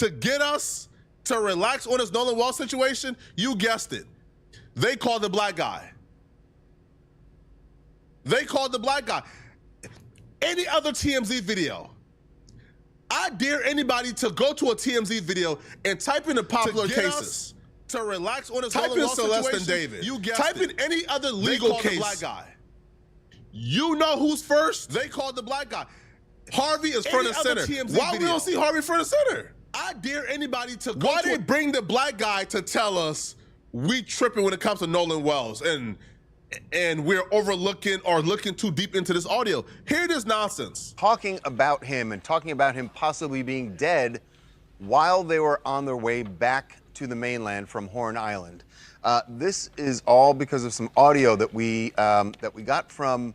to get us to relax on this Nolan Wall situation, you guessed it. They called the black guy. They called the black guy. Any other TMZ video, I dare anybody to go to a TMZ video and type in the popular cases. To relax on this Nolan Wall situation, type in Celeste and David. You guessed it. Type in any other legal case. The black guy. You know who's first? They called the black guy. Harvey is front and center. Why we don't see Harvey front and center? I dare anybody to go. Why they bring the black guy to tell us we tripping when it comes to Nolan Wells and we're overlooking or looking too deep into this audio? Hear this nonsense. Talking about him and talking about him possibly being dead while they were on their way back to the mainland from Horn Island. This is all because of some audio that we got from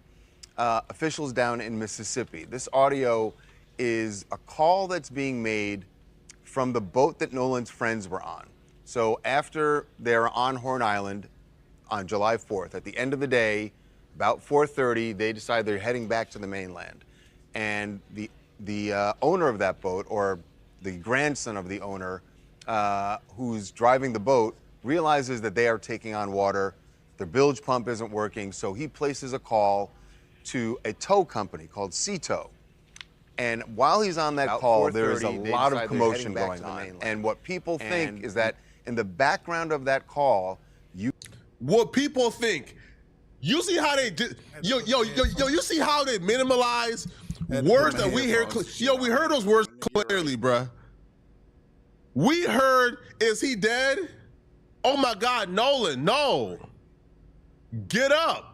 officials down in Mississippi. This audio is a call that's being made from the boat that Nolan's friends were on. So after they're on Horn Island on July 4th, at the end of the day, about 4:30, they decide they're heading back to the mainland. And the owner of that boat, or the grandson of the owner, who's driving the boat, realizes that they are taking on water. Their bilge pump isn't working, so he places a call to a tow company called Sea Tow. And while he's on that call, there is a lot of commotion going on. And what people think is that in the background of that call, what people think, you see how they did, you see how they minimalize words that we hear. We heard those words clearly, bruh. We heard, is he dead? Oh my God, Nolan, no. Get up.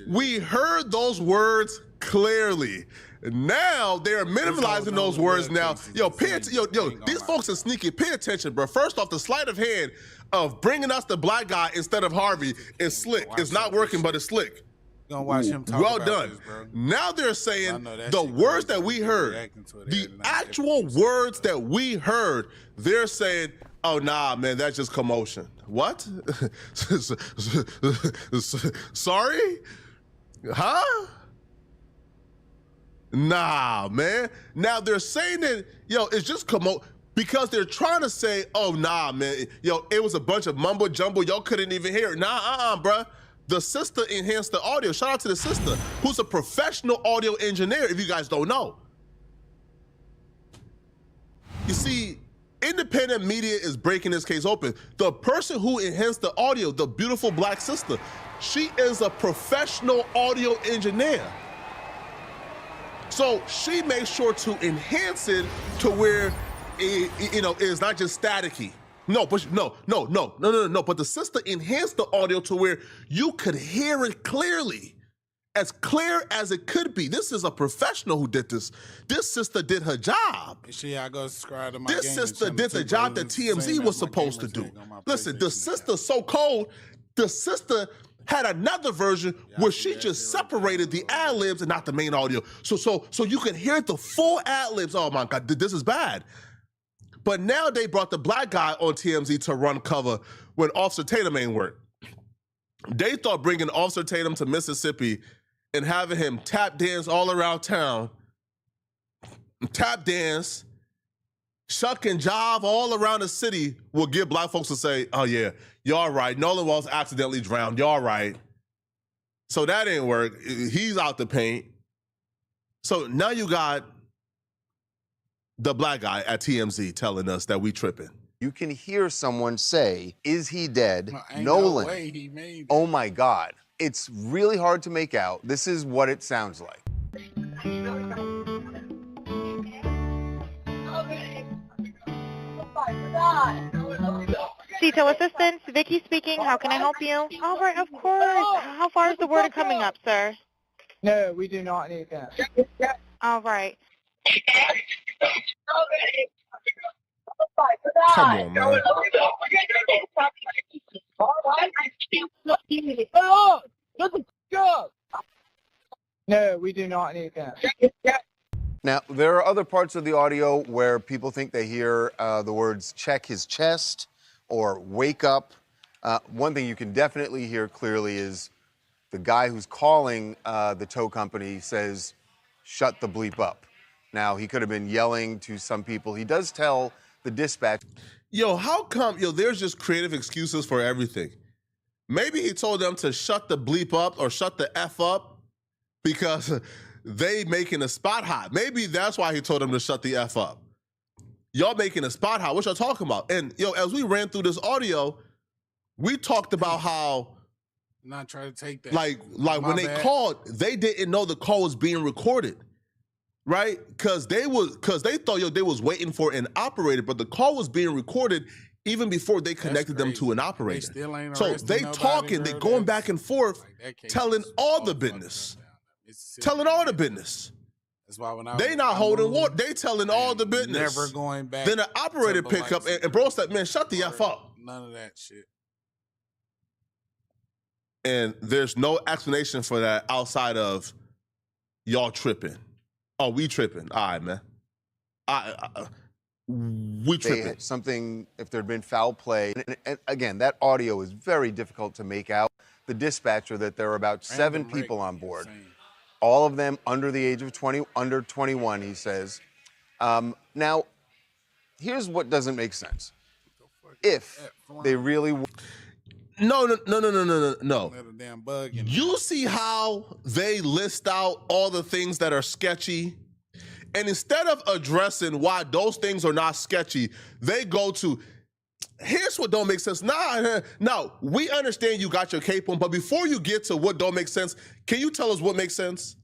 We heard those words clearly. Now they're minimalizing those words now. These folks are sneaky. Pay attention, bro. First off, the sleight of hand of bringing us the black guy instead of Harvey is slick. It's not working, but it's slick. Gonna watch him talk well about done. this, bro. Now they're saying the words that we heard, the actual words that we heard, they're saying, oh, nah, man, that's just commotion. What? Sorry? Huh? Nah, man. Now they're saying that, it's just commotion because they're trying to say, oh, nah, man, it was a bunch of mumbo jumbo. Y'all couldn't even hear it. Nah, bruh. The sister enhanced the audio. Shout out to the sister, who's a professional audio engineer, if you guys don't know. You see, independent media is breaking this case open. The person who enhanced the audio, the beautiful black sister, she is a professional audio engineer. So she makes sure to enhance it to where it's not just staticky. No, but no. But the sister enhanced the audio to where you could hear it clearly, as clear as it could be. This is a professional who did this. This sister did her job. I go subscribe to my This sister did the job that TMZ was supposed to do. Listen, the sister's so cold, the sister had another version where she just separated the ad-libs and not the main audio. So you can hear the full ad-libs. Oh my God, this is bad. But now they brought the black guy on TMZ to run cover when Officer Tatum ain't work. They thought bringing Officer Tatum to Mississippi and having him tap dance all around town, tap dance, shuck and jive all around the city will get black folks to say, oh yeah, y'all right, Nolan Wells accidentally drowned, y'all right. So that ain't work, he's out the paint. So now you got the black guy at TMZ telling us that we tripping. You can hear someone say, is he dead? Ain't Nolan. No way he made it. Oh my God. It's really hard to make out. This is what it sounds like. Sea Tow Assistance, Vicky speaking. How can I help you? All right, of course. How far is the water coming up, sir? No, we do not need that. All right. Come on, man. No, we do not need that. Now, there are other parts of the audio where people think they hear the words check his chest or wake up. One thing you can definitely hear clearly is the guy who's calling the tow company says, shut the bleep up. Now, he could have been yelling to some people. He does tell the dispatch. Yo, how come, there's just creative excuses for everything. Maybe he told them to shut the bleep up or shut the F up because they making a spot hot. Maybe that's why he told them to shut the F up. Y'all making a spot hot. What y'all talking about? And, as we ran through this audio, we talked about how Not trying to take that. like when they bad. called, they didn't know the call was being recorded. Right? Because they thought they was waiting for an operator, but the call was being recorded even before they connected them to an operator. They still ain't So arresting they nobody, talking, they bro. going That's- back and forth, like, that case telling is all the fucked business. up down there. It's Telling all the business. That's why when I They not I holding moved, water. They telling all the business. Never going back. Then the operator to pick up Biloxi and bro said, man, shut the or F up. None of that shit. And there's no explanation for that outside of y'all tripping. Oh, we tripping. All right, man. We tripping. Something, if there'd been foul play. And again, that audio is very difficult to make out. The dispatcher that there are about 7 Random people wreck, on board. insane. All of them under the age of 20, under 21, he says. Now, here's what doesn't make sense. If they really were. No. Let a damn bug in You see how they list out all the things that are sketchy? And instead of addressing why those things are not sketchy, they go to, here's what don't make sense. No, we understand you got your cape on, but before you get to what don't make sense, can you tell us what makes sense?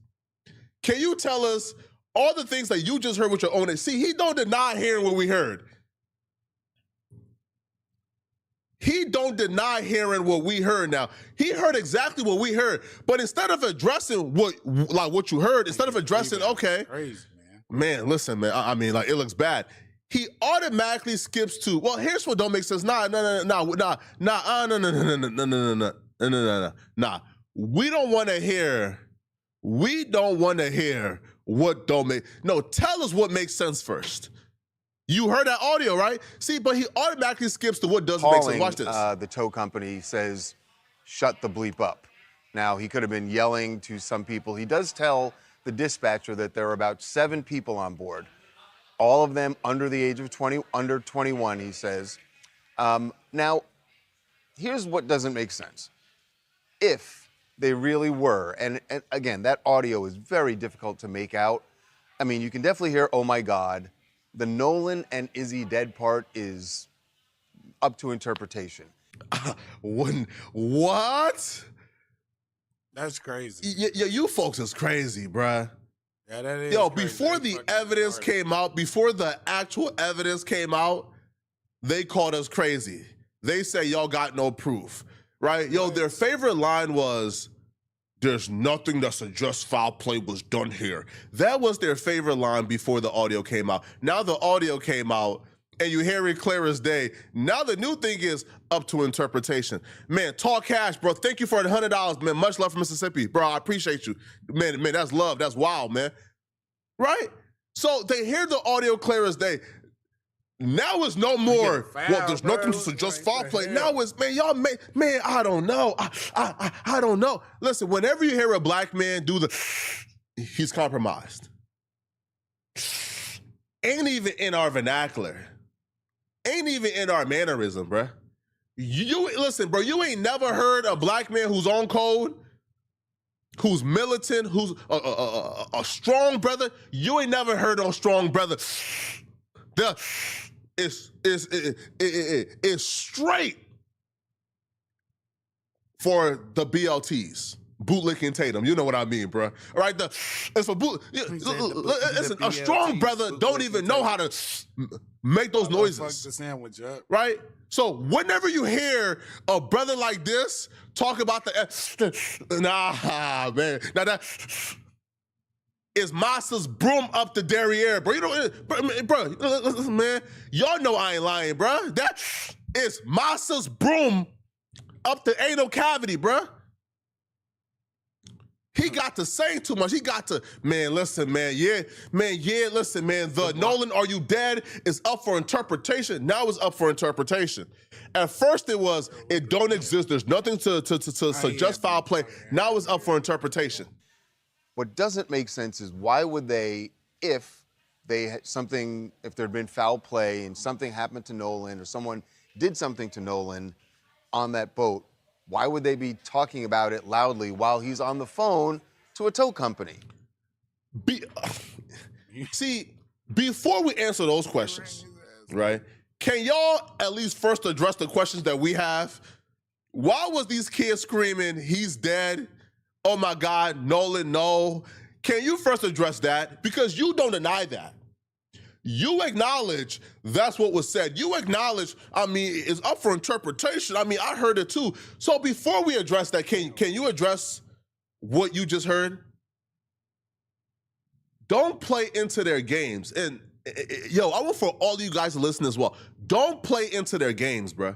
Can you tell us all the things that you just heard with your own? See, he don't deny hearing what we heard. He don't deny hearing what we heard now. He heard exactly what we heard, but instead of addressing what you heard, instead of addressing, okay, crazy, man, listen, man, I mean, like, it looks bad. He automatically skips to, well, here's what don't make sense. Nah. We don't want to hear what don't make, no, tell us what makes sense first. You heard that audio, right? See, but he automatically skips to what doesn't make sense. Watch this. The tow company says, shut the bleep up. Now, he could have been yelling to some people. He does tell the dispatcher that there are about 7 people on board. All of them under the age of 20, under 21, he says. Now, here's what doesn't make sense. If they really were, and again, that audio is very difficult to make out. I mean, you can definitely hear, oh my God. The Nolan and Izzy dead part is up to interpretation. What? That's crazy. You folks is crazy, bruh. Yeah, that is Yo, crazy. before the evidence came out, before the actual evidence came out, they called us crazy. They say y'all got no proof, right? Yo, their favorite line was, there's nothing that suggests foul play was done here. That was their favorite line before the audio came out. Now the audio came out, and you hear it clear as day. Now the new thing is up to interpretation. Man, talk cash, bro. Thank you for the $100, man. Much love from Mississippi. Bro, I appreciate you. Man, that's love. That's wild, man. Right? So they hear the audio clear as day. Now it's no more, well, there's nothing to suggest foul play. Now it's, man, I don't know. I don't know. Listen, whenever you hear a black man do he's compromised. Ain't even in our vernacular. Ain't even in our mannerism, bruh. Listen, bro, you ain't never heard a black man who's on code, who's militant, who's a strong brother. You ain't never heard on strong brother. It's straight for the BLTs. Bootlicking Tatum. You know what I mean, bro. All right, it's for boot. Listen, a strong brother don't even know how to make those noises. Fuck the sandwich up. Right? So whenever you hear a brother like this talk about man. Now that is Masa's broom up the derriere, bro. You know, bro, listen, man. Y'all know I ain't lying, bro. That is Masa's broom up the anal cavity, bro. He got to say too much. He got to, man, listen, man, listen, man. The Nolan, are you dead? Is up for interpretation. Now it's up for interpretation. At first it was, it don't exist. There's nothing to suggest foul play. Now it's up for interpretation. What doesn't make sense is why would they, if if there'd been foul play and something happened to Nolan or someone did something to Nolan on that boat, why would they be talking about it loudly while he's on the phone to a tow company? See, before we answer those questions, right, can y'all at least first address the questions that we have? Why was these kids screaming, he's dead? Oh my God, Nolan, no. Can you first address that? Because you don't deny that. You acknowledge that's what was said. You acknowledge, I mean, it's up for interpretation. I mean, I heard it too. So before we address that, can you address what you just heard? Don't play into their games. And yo, I want for all you guys to listen as well. Don't play into their games, bruh.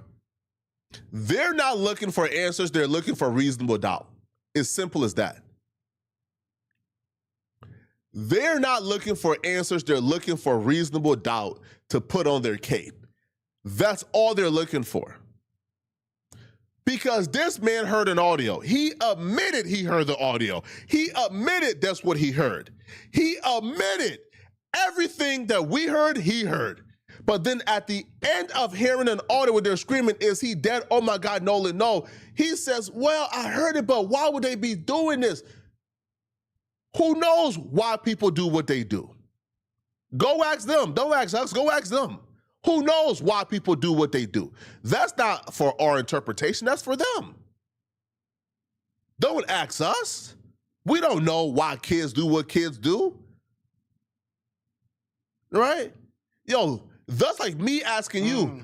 They're not looking for answers. They're looking for reasonable doubt. It's simple as that. They're not looking for answers. They're looking for reasonable doubt to put on their cape. That's all they're looking for. Because this man heard an audio. He admitted he heard the audio. He admitted that's what he heard. He admitted everything that we heard, he heard. But then at the end of hearing an audio where they're screaming, is he dead? Oh my God, Nolan, no. He says, well, I heard it, but why would they be doing this? Who knows why people do what they do? Go ask them. Don't ask us. Go ask them. Who knows why people do what they do? That's not for our interpretation. That's for them. Don't ask us. We don't know why kids do what kids do. Right? Yo, that's like me asking you,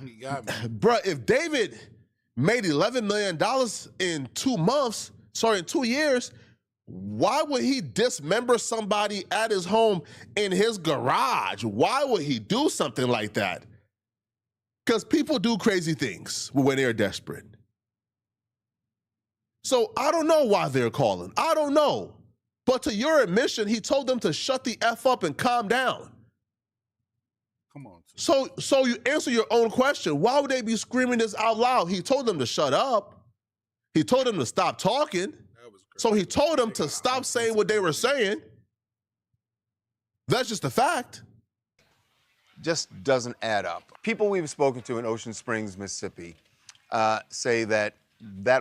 bro, if David made $11 million in 2 months, in 2 years, why would he dismember somebody at his home in his garage? Why would he do something like that? Because people do crazy things when they're desperate. So I don't know why they're calling. I don't know. But to your admission, he told them to shut the F up and calm down. Come on. So you answer your own question. Why would they be screaming this out loud? He told them to shut up. He told them to stop talking. So he told them to stop saying what they were saying. That's just a fact. Just doesn't add up. People we've spoken to in Ocean Springs, Mississippi, say that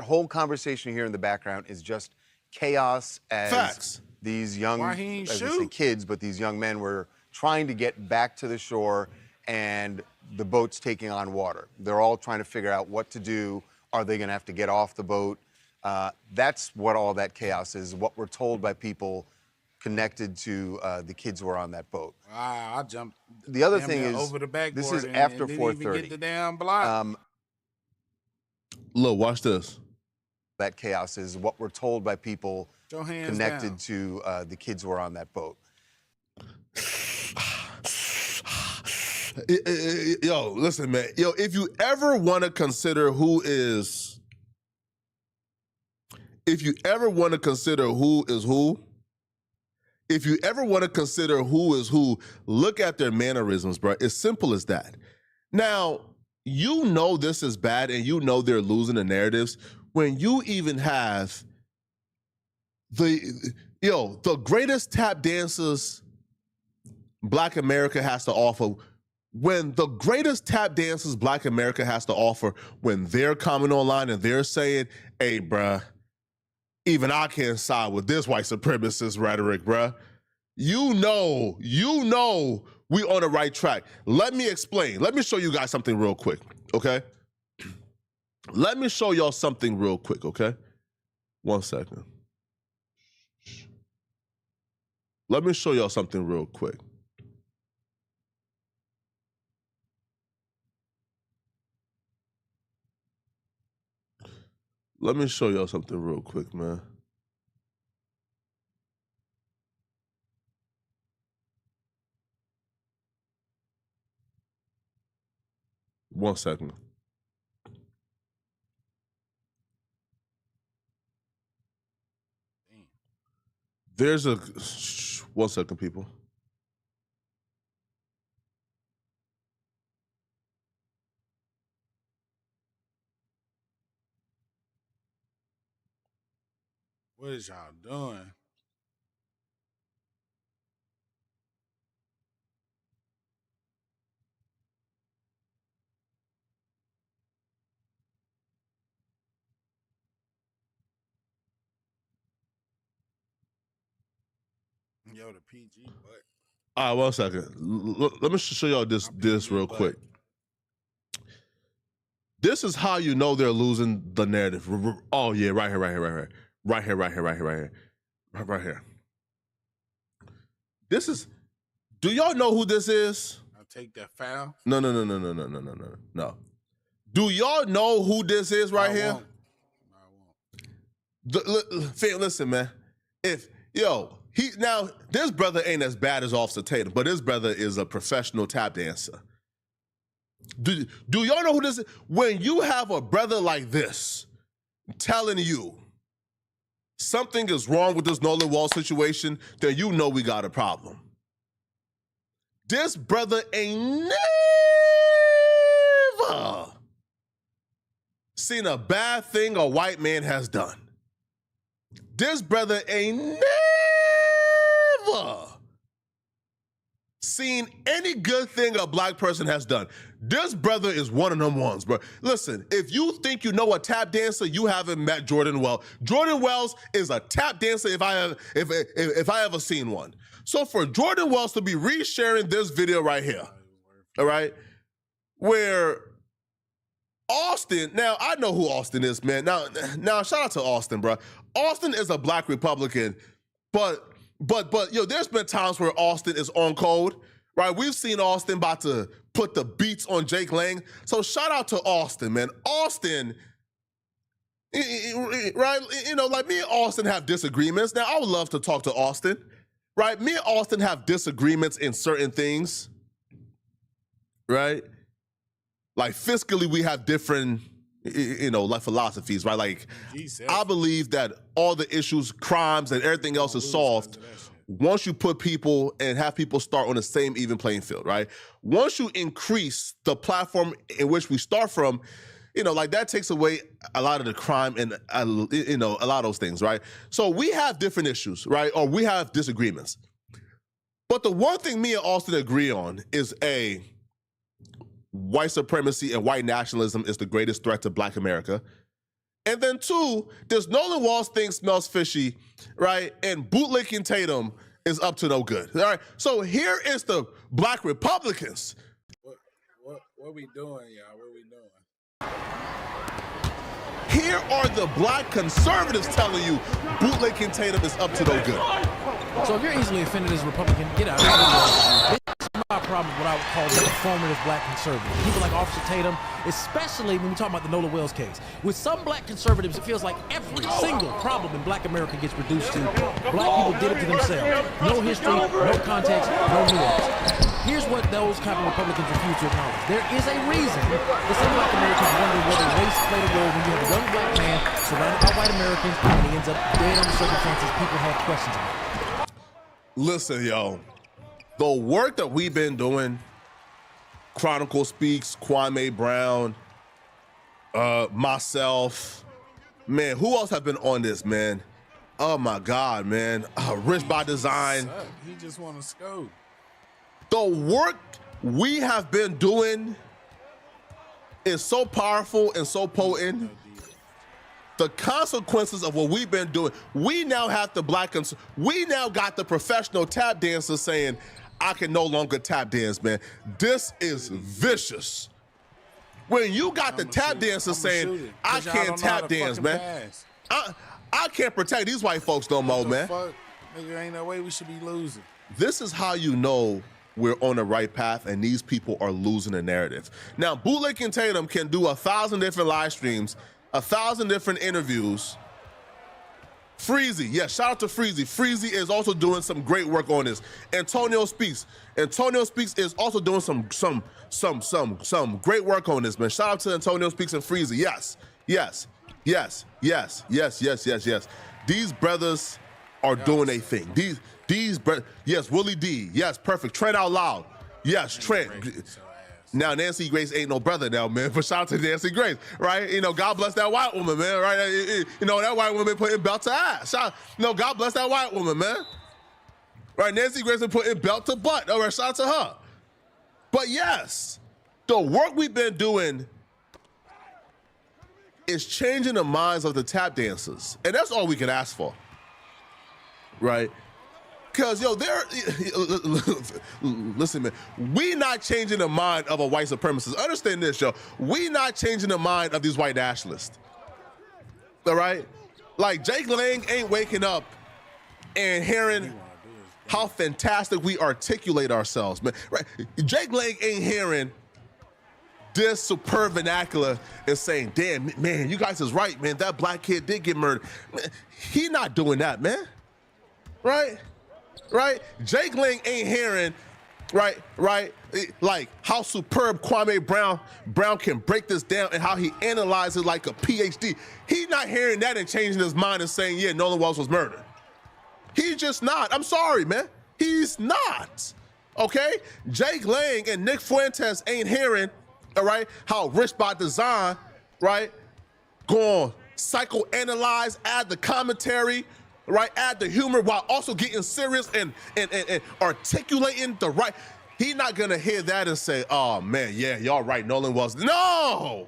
whole conversation here in the background is just chaos as Facts. These young, Why he ain't as I shoot? say kids, but these young men were trying to get back to the shore and the boat's taking on water. They're all trying to figure out what to do. Are they gonna have to get off the boat? That's what all that chaos is, what we're told by people connected to the kids who are on that boat. Wow, I jumped. The other damn thing near is, over the backboard this is and after didn't even 4:30. get the damn block. Look, watch this. That chaos is what we're told by people Put your hands connected down. to the kids who are on that boat. Yo, listen, man. Yo, if you ever want to consider who is who, if you ever want to consider who is who, look at their mannerisms, bro. It's simple as that. Now, you know this is bad and you know they're losing the narratives when you even have the greatest tap dancers Black America has to offer. When the greatest tap dancers Black America has to offer, when they're coming online and they're saying, hey, bruh, even I can't side with this white supremacist rhetoric, bruh. You know we on the right track. Let me explain. Let me show you guys something real quick, okay? Let me show y'all something real quick, okay? 1 second. Let me show y'all something real quick. Let me show y'all something real quick, man. One second. There's a 1 second, people. What is y'all doing? Yo, the PG butt. All right, 1 second. Let me show y'all this real quick. This is how you know they're losing the narrative. Oh yeah, right here. This is. Do y'all know who this is? I'll take that foul. No. Do y'all know who this is right I here? won't. I won't. Listen, man. This brother ain't as bad as Officer Tatum, but this brother is a professional tap dancer. Do y'all know who this is? When you have a brother like this telling you something is wrong with this Nolan Wall situation, then you know we got a problem. This brother ain't never seen a bad thing a white man has done. This brother ain't never seen any good thing a black person has done. This brother is one of them ones, bro. Listen, if you think you know a tap dancer, you haven't met Jordan Wells. Jordan Wells is a tap dancer if I ever seen one. So for Jordan Wells to be resharing this video right here, all right, where Austin, now I know who Austin is, man. Now shout out to Austin, bro. Austin is a black Republican, but yo, there's been times where Austin is on code, right? We've seen Austin about to put the beats on Jake Lang. So shout out to Austin, man. Austin, right? You know, like me and Austin have disagreements. Now I would love to talk to Austin, right? Me and Austin have disagreements in certain things, right? Like fiscally, we have different, you know, like philosophies, right? Like I believe that all the issues, crimes, and everything else is solved once you put people and have people start on the same even playing field, right? Once you increase the platform in which we start from, you know, like that takes away a lot of the crime and, you know, a lot of those things, right? So we have different issues, right? Or we have disagreements. But the one thing me and Austin agree on is white supremacy and white nationalism is the greatest threat to Black America. And then 2, this Nolan Walls thing smells fishy, right? And bootlicking Tatum is up to no good. All right. So here is the Black Republicans. What we doing, y'all? What we doing? Here are the Black conservatives telling you bootlicking Tatum is up to no good. So if you're easily offended as a Republican, get out of here. This is my problem with what I would call the informative Black conservative. People like Officer Tatum, especially when we talk about the Nolan Wells case. With some Black conservatives, it feels like every single problem in Black America gets reduced to Black people did it to themselves. No history, no context, no nuance. Here's what those kind of Republicans refuse to acknowledge. There is a reason that some Black Americans wonder whether race played a role when you have a young Black man surrounded by white Americans and he ends up dead under circumstances people have questions about. Listen, yo, the work that we've been doing, Chronicle Speaks, Kwame Brown, myself, man, who else have been on this, man? Oh my God, man. Rich by Design. He just want to scope. The work we have been doing is so powerful and so potent. The consequences of what we've been doing, we now have the we now got the professional tap dancers saying, I can no longer tap dance, man. This is vicious. When you got the tap dancers saying, I can't tap dance, man. I can't protect these white folks no more, man. Fuck? Nigga, ain't no way we should be losing. This is how you know we're on the right path and these people are losing the narrative. Now, Bootlicking Tatum can do 1,000 different live streams, 1,000 different interviews. Freezy, yes, shout out to Freezy. Freezy is also doing some great work on this. Antonio Speaks is also doing some great work on this, man. Shout out to Antonio Speaks and Freezy. Yes. These brothers are doing a thing. These brothers, yes, Willie D, yes, perfect. Trent Out Loud, yes, Trent. Now, Nancy Grace ain't no brother now, man, but shout out to Nancy Grace, right? You know, God bless that white woman, man, right? You know, that white woman putting belt to ass. God bless that white woman, man. Right, Nancy Grace been putting belt to butt. All right, shout out to her. But yes, the work we've been doing is changing the minds of the tap dancers. And that's all we can ask for, right? Cause yo, listen, man, we not changing the mind of a white supremacist. Understand this, yo. We not changing the mind of these white nationalists. All right? Like Jake Lang ain't waking up and hearing how fantastic we articulate ourselves, man. Right? Jake Lang ain't hearing this superb vernacular and saying, damn, man, you guys is right, man. That black kid did get murdered. Man, he not doing that, man. Right? Right? Jake Lang ain't hearing, right, like how superb Kwame Brown can break this down and how he analyzes like a PhD. He's not hearing that and changing his mind and saying, yeah, Nolan Wells was murdered. He's just not. I'm sorry, man. He's not. Okay? Jake Lang and Nick Fuentes ain't hearing, all right, how Rich by Design, right, go on, psychoanalyze, add the commentary, right, add the humor while also getting serious and articulating the right. He's not gonna hear that and say, oh man, yeah, y'all right, Nolan Wells. No!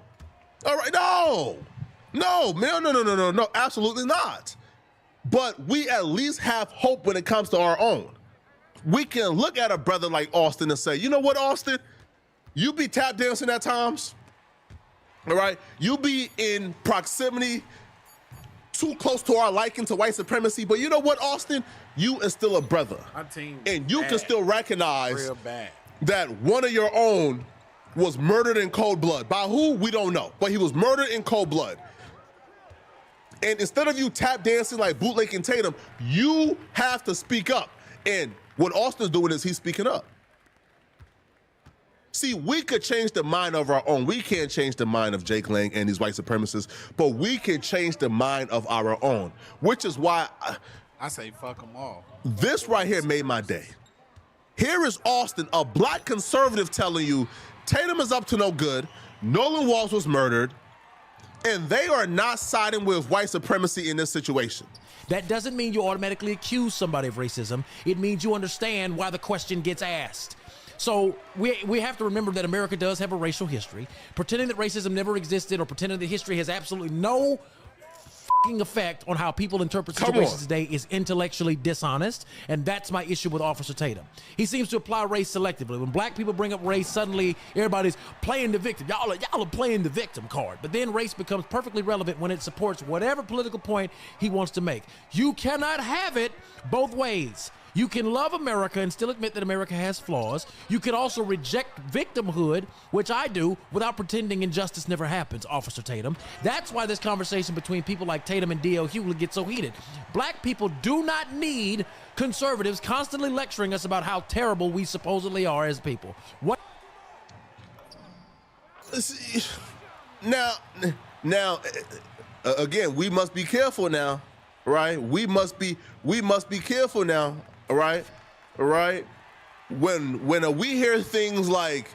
All right, no, man, no, absolutely not. But we at least have hope when it comes to our own. We can look at a brother like Austin and say, you know what, Austin? You be tap dancing at times, all right? You be in proximity too close to our liking to white supremacy, but you know what, Austin? You is still a brother. My team and you bad. can still recognize Real bad. that one of your own was murdered in cold blood. By who? We don't know, but he was murdered in cold blood. And instead of you tap dancing like Bootleg and Tatum, you have to speak up. And what Austin's doing is he's speaking up. See, we could change the mind of our own. We can't change the mind of Jake Lang and these white supremacists, but we can change the mind of our own, which is why I say fuck them all. This right here made my day. Here is Austin, a black conservative, telling you Tatum is up to no good, Nolan Walls was murdered, and they are not siding with white supremacy in this situation. That doesn't mean you automatically accuse somebody of racism. It means you understand why the question gets asked. So we have to remember that America does have a racial history. Pretending that racism never existed or pretending that history has absolutely no fucking effect on how people interpret situations today is intellectually dishonest, and that's my issue with Officer Tatum. He seems to apply race selectively. When black people bring up race, suddenly everybody's playing the victim. Y'all are playing the victim card. But then race becomes perfectly relevant when it supports whatever political point he wants to make. You cannot have it both ways. You can love America and still admit that America has flaws. You can also reject victimhood, which I do, without pretending injustice never happens, Officer Tatum. That's why this conversation between people like Tatum and D.L. Hughley gets so heated. Black people do not need conservatives constantly lecturing us about how terrible we supposedly are as people. What? Now, again, we must be careful now, right? We must be careful now. All right. When we hear things like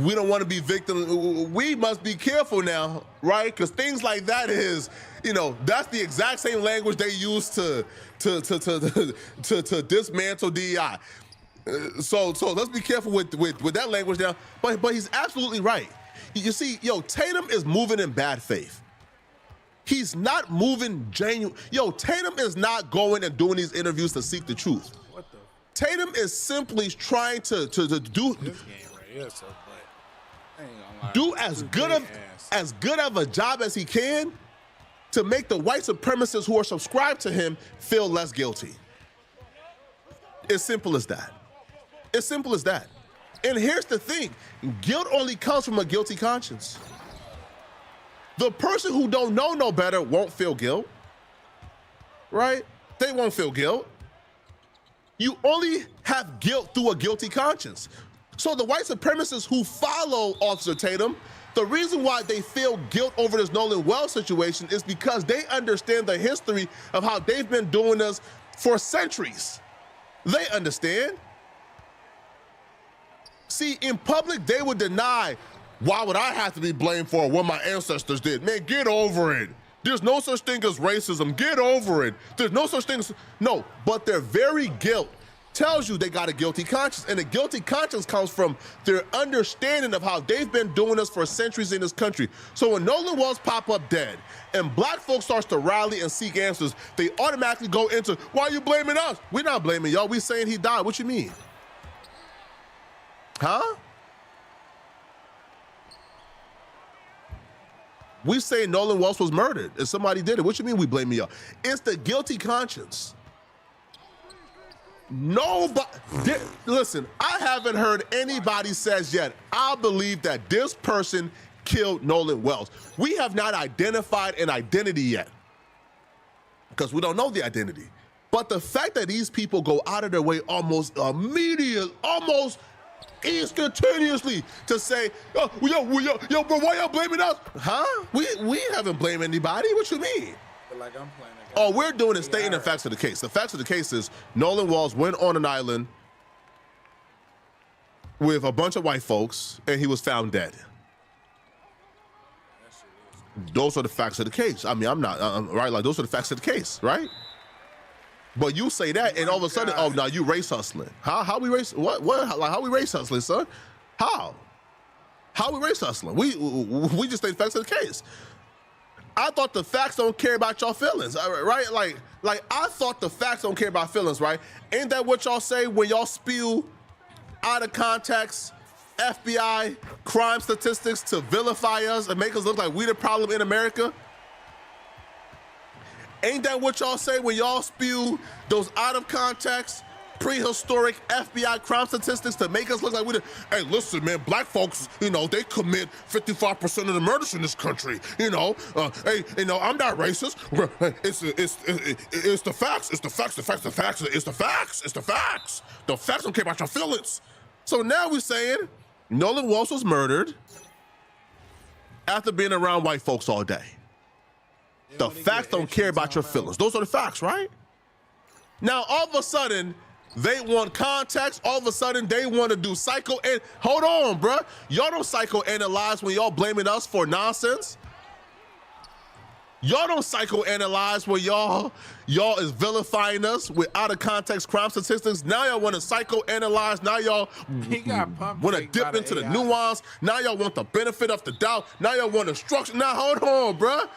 we don't want to be victims, we must be careful now, right? Because things like that is, that's the exact same language they use to dismantle DEI. So let's be careful with that language now. But he's absolutely right. You see, Tatum is moving in bad faith. He's not moving genuine. Tatum is not going and doing these interviews to seek the truth. What the? Tatum is simply trying to do This game right here, so but I ain't gonna lie. do as good of a job as he can to make the white supremacists who are subscribed to him feel less guilty. As simple as that. As simple as that. And here's the thing: guilt only comes from a guilty conscience. The person who don't know no better won't feel guilt, right? They won't feel guilt. You only have guilt through a guilty conscience. So the white supremacists who follow Officer Tatum, the reason why they feel guilt over this Nolan Wells situation is because they understand the history of how they've been doing this for centuries. They understand. See, in public, they would deny, why would I have to be blamed for what my ancestors did? Man, get over it. There's no such thing as racism. Get over it. There's no such thing as, no, but their very guilt tells you they got a guilty conscience. And the guilty conscience comes from their understanding of how they've been doing this for centuries in this country. So when Nolan Wells pop up dead and black folks starts to rally and seek answers, they automatically go into, why are you blaming us? We're not blaming y'all. We saying he died. What you mean? Huh? We say Nolan Wells was murdered and somebody did it. What you mean we blaming y'all? It's the guilty conscience. Nobody, listen, I haven't heard anybody says yet, I believe that this person killed Nolan Wells. We have not identified an identity yet because we don't know the identity. But the fact that these people go out of their way almost immediately, almost instantaneously to say, yo, bro, why y'all blaming us? Huh? We haven't blamed anybody. What you mean? Like I'm playing. All we're doing is stating the facts of the case. The facts of the case is Nolan Wells went on an island with a bunch of white folks and he was found dead. Those are the facts of the case. I mean, right? Like, those are the facts of the case, right? But you say that and all of a sudden, oh, now you race hustling. How we race? What? Like, how we race hustling, son? How we race hustling? We just state the facts of the case. I thought the facts don't care about y'all feelings, right? Like I thought the facts don't care about feelings, right? Ain't that what y'all say when y'all spew out of context FBI crime statistics to vilify us and make us look like we the problem in America? Ain't that what y'all say when y'all spew those out of context prehistoric FBI crime statistics to make us look like we the, hey, listen, man, black folks, you know, they commit 55% of the murders in this country, you know, hey, you know, I'm not racist, it's the facts, it's the facts, the facts don't care about your feelings. So now we're saying Nolan Wells was murdered after being around white folks all day. The facts don't care about your feelings. Those are the facts, right? Now, all of a sudden, they want context. All of a sudden, they want to do psycho. And hold on, bruh. Y'all don't psychoanalyze when y'all blaming us for nonsense. Y'all don't psychoanalyze when y'all is vilifying us with out of context crime statistics. Now y'all want to psychoanalyze. Now y'all want to dip into the nuance. Now y'all want the benefit of the doubt. Now y'all want the structure. Now hold on, bruh.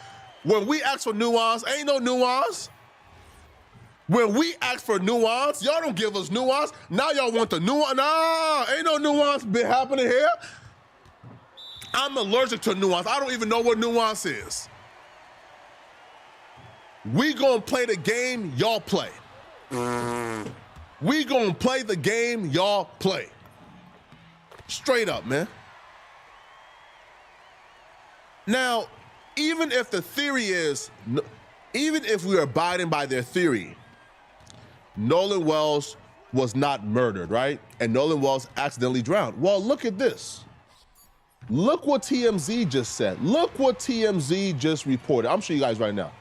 When we ask for nuance, ain't no nuance. When we ask for nuance, y'all don't give us nuance. Now y'all want the nuance. Nah, ain't no nuance been happening here. I'm allergic to nuance. I don't even know what nuance is. We gonna play the game y'all play. We gonna play the game y'all play. Straight up, man. Now, even if the theory is, even if we are abiding by their theory, Nolan Wells was not murdered, right? And Nolan Wells accidentally drowned. Well, look at this. Look what TMZ just said. Look what TMZ just reported. I'm showing you guys right now.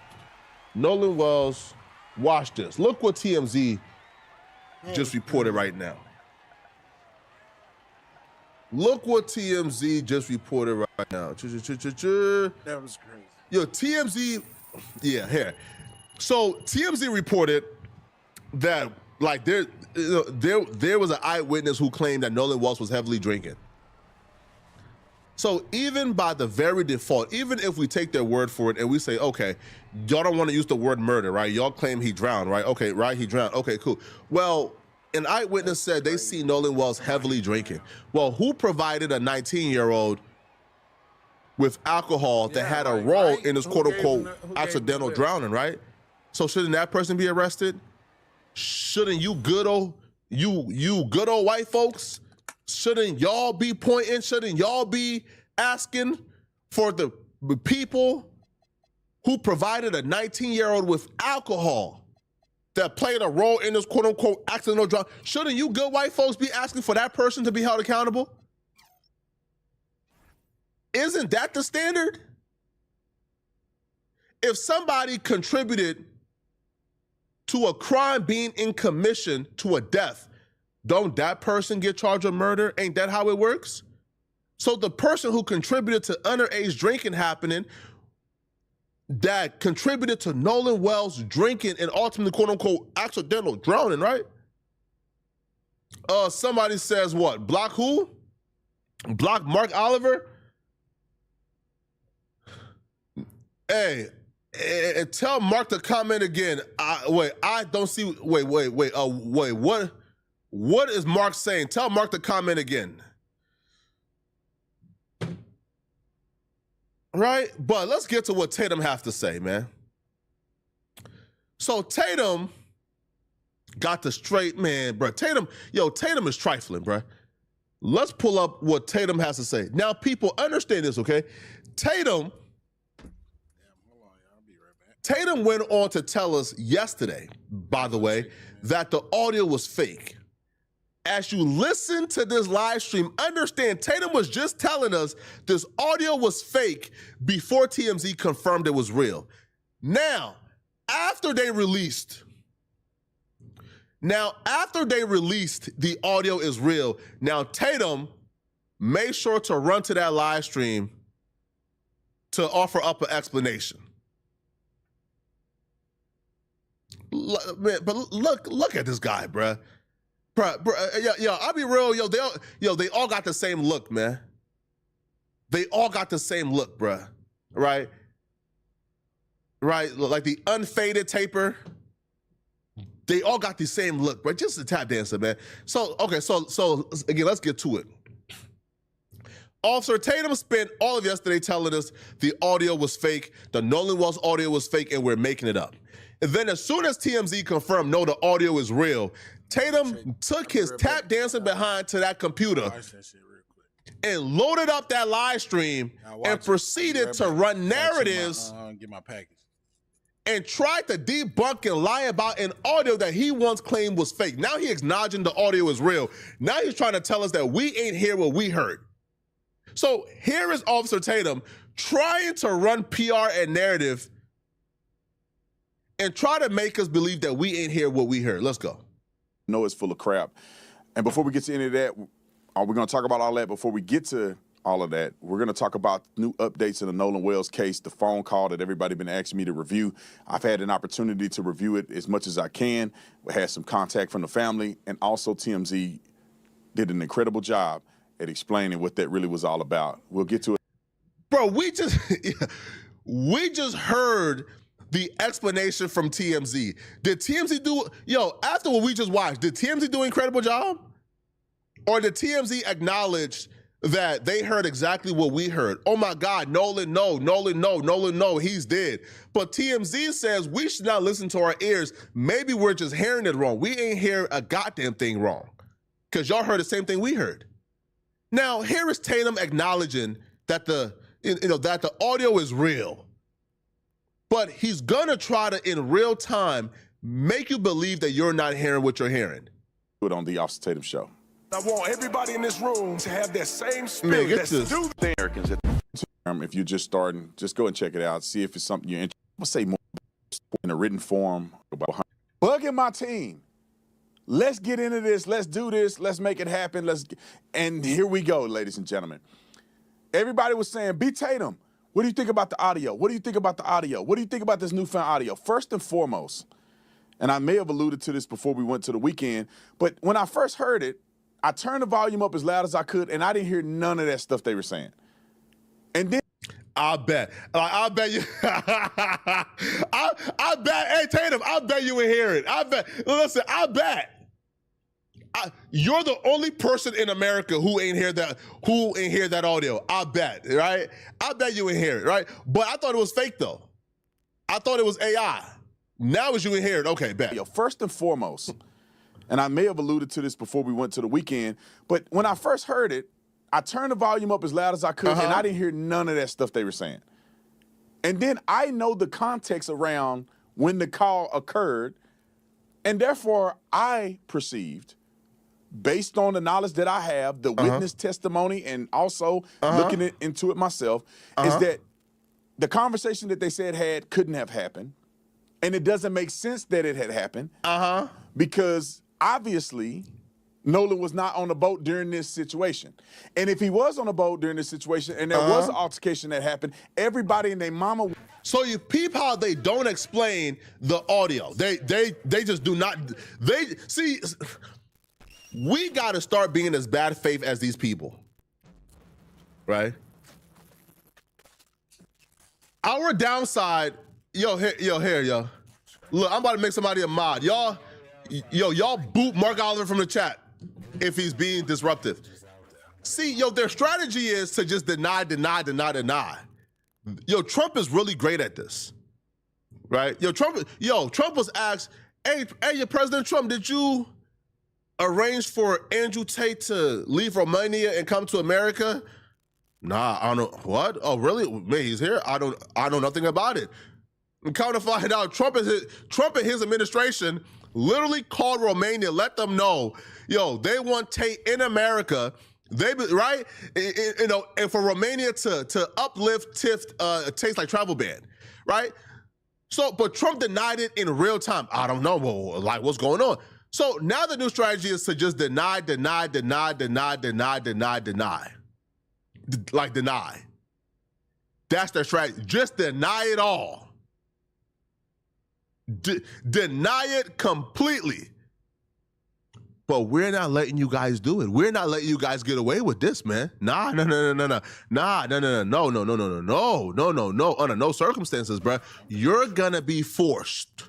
Nolan Wells, watch this. Look what TMZ just reported right now. Look what TMZ just reported right now. That was crazy. Yo, TMZ, yeah, here. So TMZ reported that like there was an eyewitness who claimed that Nolan Wells was heavily drinking. So even by the very default, even if we take their word for it and we say, okay, y'all don't want to use the word murder, right? Y'all claim he drowned, right? Okay, right, he drowned. Okay, cool. Well, an eyewitness said they see Nolan Wells heavily drinking. Well, who provided a 19-year-old with alcohol that had a role in this quote-unquote accidental drowning, right? So shouldn't that person be arrested? Shouldn't you good old white folks, shouldn't y'all be pointing, shouldn't y'all be asking for the people who provided a 19-year-old with alcohol that played a role in this quote-unquote accidental drowning? Shouldn't you good white folks be asking for that person to be held accountable? Isn't that the standard? If somebody contributed to a crime being in commission to a death, don't that person get charged with murder? Ain't that how it works? So the person who contributed to underage drinking happening, that contributed to Nolan Wells drinking and ultimately quote unquote accidental drowning, right? Somebody says what? Block who? Block Mark Oliver? Hey, tell Mark to comment again. I don't see. Wait. What is Mark saying? Tell Mark to comment again. Right? But let's get to what Tatum has to say, man. So Tatum got the straight, man, bro. Tatum is trifling, bro. Let's pull up what Tatum has to say. Now, people, understand this, okay? Tatum went on to tell us yesterday, by the way, that the audio was fake. As you listen to this live stream, understand Tatum was just telling us this audio was fake before TMZ confirmed it was real. Now, after they released the audio is real, now Tatum made sure to run to that live stream to offer up an explanation. But look at this guy, bruh. I'll be real, they all got the same look, man. They all got the same look, bruh. Right? Like the unfaded taper. They all got the same look, bro. Just a tap dancer, man. So again, let's get to it. Officer Tatum spent all of yesterday telling us the audio was fake, the Nolan Wells audio was fake, and we're making it up. And then as soon as TMZ confirmed, no, the audio is real, Tatum took his tap dancing behind to that computer and loaded up that live stream and proceeded to run narratives get my package. And tried to debunk and lie about an audio that he once claimed was fake. Now he's acknowledging the audio is real. Now he's trying to tell us that we ain't hear what we heard. So here is Officer Tatum trying to run PR and narrative and try to make us believe that we ain't hear what we heard. Let's go. No, it's full of crap. And before we get to any of that, we're going to talk about all that. Before we get to all of that, we're going to talk about new updates in the Nolan Wells case, the phone call that everybody been asking me to review. I've had an opportunity to review it as much as I can. We had some contact from the family, and also TMZ did an incredible job at explaining what that really was all about. We'll get to it. Bro, we just heard the explanation from TMZ. Did TMZ after what we just watched, did TMZ do an incredible job? Or did TMZ acknowledge that they heard exactly what we heard? Oh my God, Nolan, no, he's dead. But TMZ says we should not listen to our ears. Maybe we're just hearing it wrong. We ain't hear a goddamn thing wrong. Because y'all heard the same thing we heard. Now, here is Tatum acknowledging that the audio is real. But he's gonna try to, in real time, make you believe that you're not hearing what you're hearing. Do it on the Officer Tatum Show. I want everybody in this room to have that same spirit. Man, the Americans. If you're just starting, just go and check it out. See if it's something you're interested in. I'll say more in a written form about bugging my team. Let's get into this. Let's do this. Let's make it happen. And here we go, ladies and gentlemen. Everybody was saying, B. Tatum, what do you think about the audio? What do you think about the audio? What do you think about this newfound audio? First and foremost, and I may have alluded to this before we went to the weekend, but when I first heard it, I turned the volume up as loud as I could, and I didn't hear none of that stuff they were saying. And then I bet you. I bet. Hey Tatum, I bet you would hear it. I bet. Listen, I bet. You're the only person in America who ain't hear that audio. I bet, right? I bet you would hear it, right? But I thought it was fake though. I thought it was AI. Now as you would hear it, okay, bet. First and foremost, and I may have alluded to this before we went to the weekend, but when I first heard it, I turned the volume up as loud as I could, and I didn't hear none of that stuff they were saying. And then I know the context around when the call occurred, and therefore I perceived, based on the knowledge that I have, the witness testimony, and also looking into it myself, is that the conversation that they said couldn't have happened, and it doesn't make sense that it had happened, because obviously Nolan was not on a boat during this situation. And if he was on a boat during this situation and there was an altercation that happened, everybody and their mama. So you peep how they don't explain the audio. They just do not. They see. we got to start being as bad faith as these people, right? Our downside, yo. Look, I'm about to make somebody a mod. Y'all boot Mark Oliver from the chat if he's being disruptive. See, their strategy is to just deny. Trump is really great at this, right? Trump was asked, hey, President Trump, did you arrange for Andrew Tate to leave Romania and come to America? Nah, I don't know. What? Oh, really? Man, he's here? I know nothing about it. And come to find out, Trump and his administration literally called Romania, let them know, they want Tate in America. Right? And for Romania to uplift Tate's like travel ban, right? So, but Trump denied it in real time. I don't know, what's going on? So now the new strategy is to just deny. Like deny. That's their strategy. Just deny it all. Deny it completely. But we're not letting you guys do it. We're not letting you guys get away with this, man. No. Under no circumstances, bro. You're gonna be forced.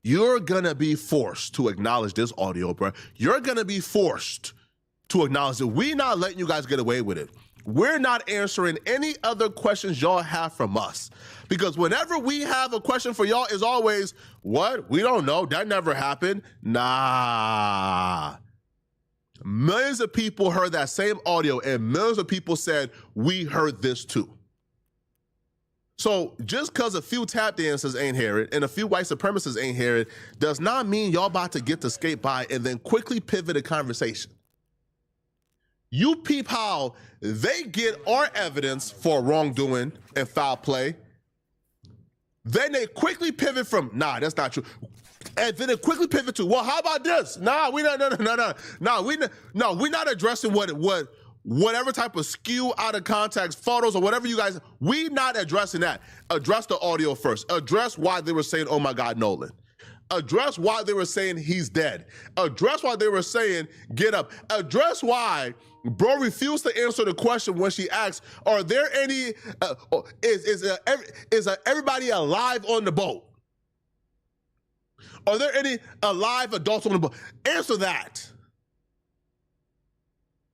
You're gonna be forced to acknowledge this audio, bro. You're gonna be forced to acknowledge it. We're not letting you guys get away with it. We're not answering any other questions y'all have from us. Because whenever we have a question for y'all, is always, what? We don't know. That never happened. Nah. Millions of people heard that same audio, and millions of people said, we heard this too. So just because a few tap dancers ain't hear it and a few white supremacists ain't hear it does not mean y'all about to get to skate by and then quickly pivot a conversation. You peep how they get our evidence for wrongdoing and foul play. Then they quickly pivot from, nah, that's not true. And then they quickly pivot to, well, how about this? Nah, we're not addressing whatever type of skew out of context photos or whatever you guys, we not addressing that. Address the audio first. Address why they were saying, oh my God, Nolan. Address why they were saying he's dead. Address why they were saying get up. Address why bro refused to answer the question when she asked, are there any, is everybody alive on the boat? Are there any alive adults on the boat? Answer that.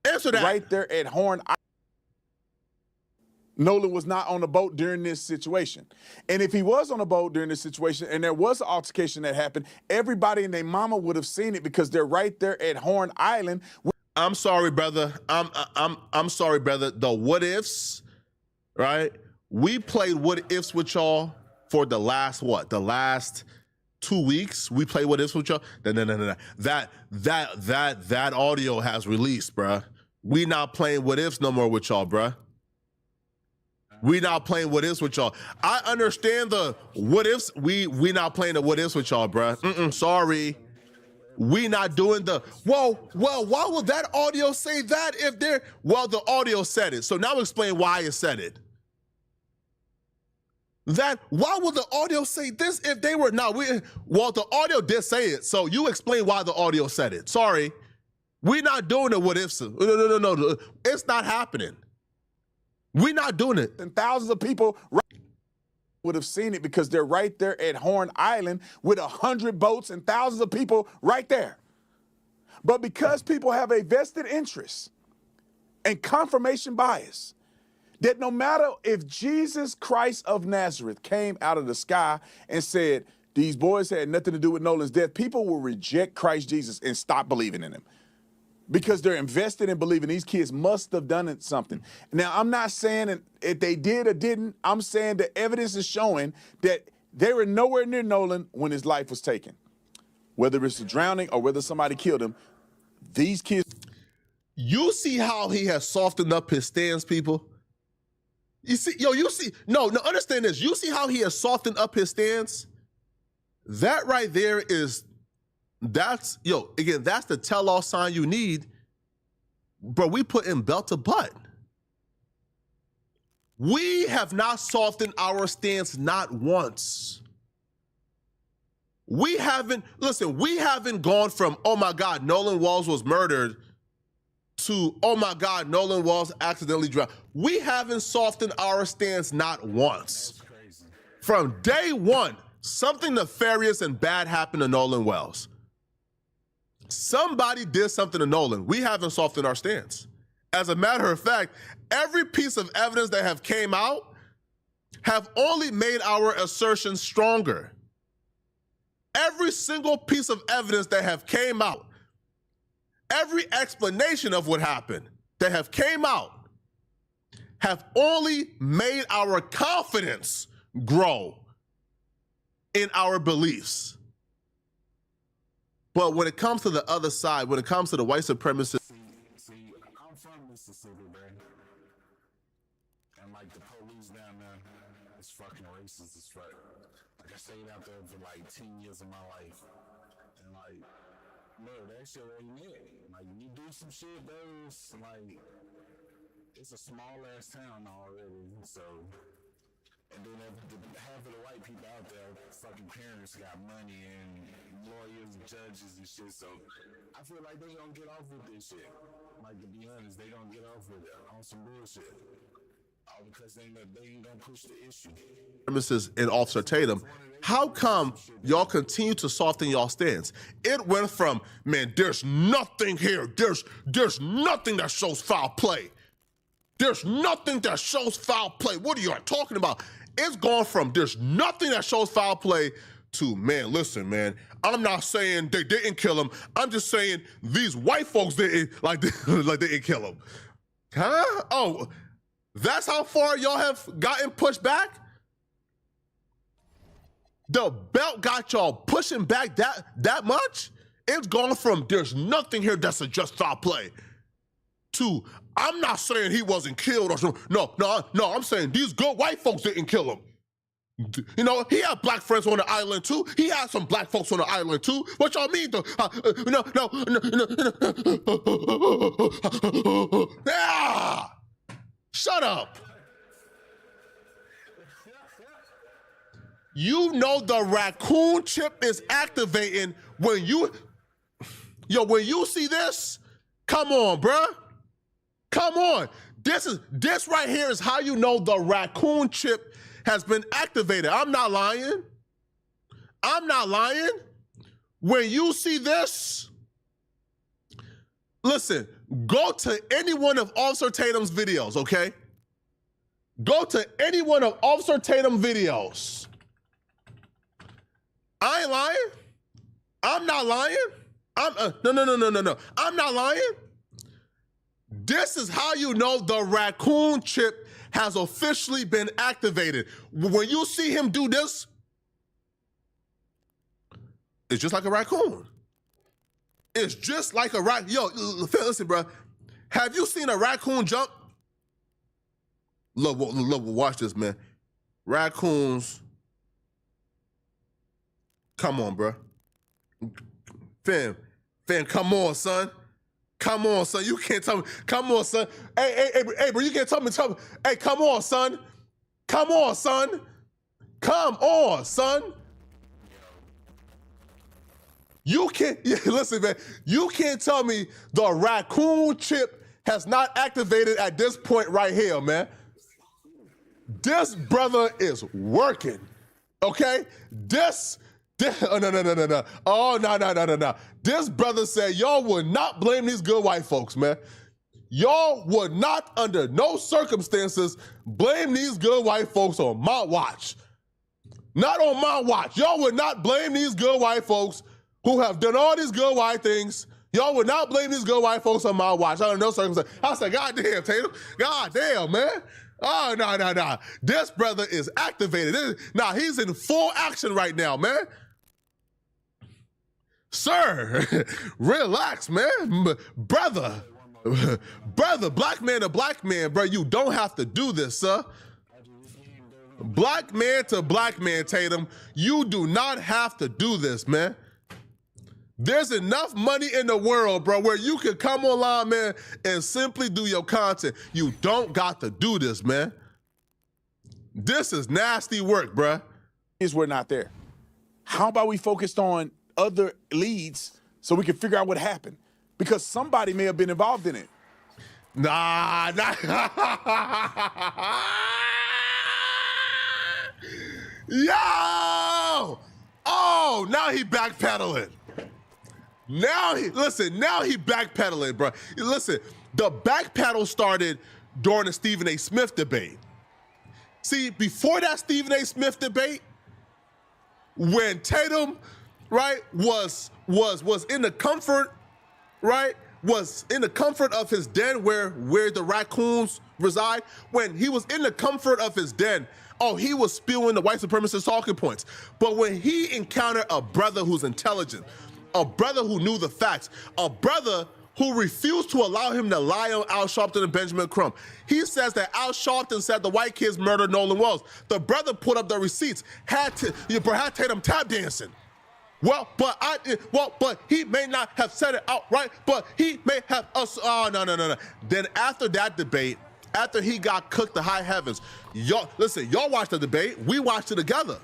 Answer that. Right there at Horn Island. Nolan was not on the boat during this situation. And if he was on a boat during this situation and there was an altercation that happened, everybody and their mama would have seen it because they're right there at Horn Island. I'm sorry, brother. I'm sorry, brother. The what ifs, right? We played what ifs with y'all for the last what? The last 2 weeks. We played what ifs with y'all. No. That audio has released, bruh. We not playing what ifs no more with y'all, bruh. We not playing what ifs with y'all. I understand the what ifs. We not playing the what ifs with y'all, bruh. Sorry. We not doing the, well, why would that audio say that if they're, well, the audio said it. So now explain why it said it. Why would the audio say this if they were, well, the audio did say it. So you explain why the audio said it. Sorry. We not doing the what ifs. No. It's not happening. We're not doing it. And thousands of people would have seen it because they're right there at Horn Island with 100 boats and thousands of people right there. But because people have a vested interest and confirmation bias, that no matter if Jesus Christ of Nazareth came out of the sky and said, these boys had nothing to do with Nolan's death, people will reject Christ Jesus and stop believing in him. Because they're invested in believing these kids must have done something. Now, I'm not saying if they did or didn't. I'm saying the evidence is showing that they were nowhere near Nolan when his life was taken. Whether it's a drowning or whether somebody killed him, these kids. You see how he has softened up his stance, people? You see, no, understand this. You see how he has softened up his stance? That right there that's the tell-all sign you need. But we put in belt to butt. We have not softened our stance not once. we haven't gone from, oh my God, Nolan Walls was murdered to, oh my God, Nolan Walls accidentally drowned. We haven't softened our stance not once. From day one, something nefarious and bad happened to Nolan Wells. Somebody did something to Nolan. We haven't softened our stance. As a matter of fact, every piece of evidence that have came out have only made our assertion stronger. Every single piece of evidence that have came out, every explanation of what happened that have came out, have only made our confidence grow in our beliefs. But when it comes to the other side, when it comes to the white supremacists, See, I'm from Mississippi, man. And like the police down there, it's fucking racist as fuck. Like I stayed out there for like 10 years of my life. And like, no, that shit ain't it. Like you do some shit, bro, it's like, it's a small ass town already, so. And then half of the white people out there, fucking parents got money and lawyers, judges and shit. So I feel like they gonna get off with this shit. Like to be honest, they gonna get off with it on some bullshit. All because they ain't gonna push the issue. and Officer Tatum, how come y'all continue to soften y'all stance? It went from, man, there's nothing here. There's nothing that shows foul play. There's nothing that shows foul play. What are you talking about? It's gone from there's nothing that shows foul play to, man, listen, man, I'm not saying they didn't kill him. I'm just saying these white folks didn't, like they didn't kill him. Huh? Oh, that's how far y'all have gotten pushed back? The belt got y'all pushing back that much? It's gone from there's nothing here that's a just foul play to I'm not saying he wasn't killed or something. No, I'm saying these good white folks didn't kill him. You know, he had black friends on the island too. He had some black folks on the island too. What y'all mean though? No. Ah! Shut up. You know the raccoon chip is activating when you see this, come on, bruh. Come on. This right here is how you know the raccoon chip has been activated. I'm not lying. When you see this, listen, go to any one of Officer Tatum's videos, okay? Go to any one of Officer Tatum's videos. I ain't lying. I'm not lying. No. I'm not lying. This is how you know the raccoon chip has officially been activated. When you see him do this, it's just like a raccoon. It's just like a raccoon. Yo, listen, bro. Have you seen a raccoon jump? Look, watch this, man. Raccoons. Come on, bro. Fam, come on, son. Come on, son. You can't tell me. Come on, son. Hey, bro, you can't tell me. Hey, come on, son. Come on, son. Come on, son. You can't, listen, man. You can't tell me the raccoon chip has not activated at this point right here, man. This brother is working, okay? Oh, no. Oh, no. This brother said y'all would not blame these good white folks, man. Y'all would not, under no circumstances, blame these good white folks on my watch. Not on my watch. Y'all would not blame these good white folks who have done all these good white things. Y'all would not blame these good white folks on my watch. Under no circumstances. I said, God damn, Tatum. God damn, man. Oh, no. This brother is activated. He's in full action right now, man. Sir, relax, man. Brother, black man to black man, bro, you don't have to do this, sir. Black man to black man, Tatum, you do not have to do this, man. There's enough money in the world, bro, where you can come online, man, and simply do your content. You don't got to do this, man. This is nasty work, bro. We're not there. How about we focused on other leads so we can figure out what happened? Because somebody may have been involved in it. Nah. Yo! Oh, now he backpedaling. Now he backpedaling, bro. Listen, the backpedal started during the Stephen A. Smith debate. See, before that Stephen A. Smith debate, when Tatum, right, was in the comfort, right, was in the comfort of his den where the raccoons reside, when he was in the comfort of his den, oh, he was spewing the white supremacist talking points. But when he encountered a brother who's intelligent, a brother who knew the facts, a brother who refused to allow him to lie on Al Sharpton and Benjamin Crumb. He says that Al Sharpton said the white kids murdered Nolan Wells. The brother put up the receipts, had Tatum tap dancing. Well, but he may not have said it outright, but he may have, no. Then after that debate, after he got cooked to high heavens, y'all watched the debate, we watched it together.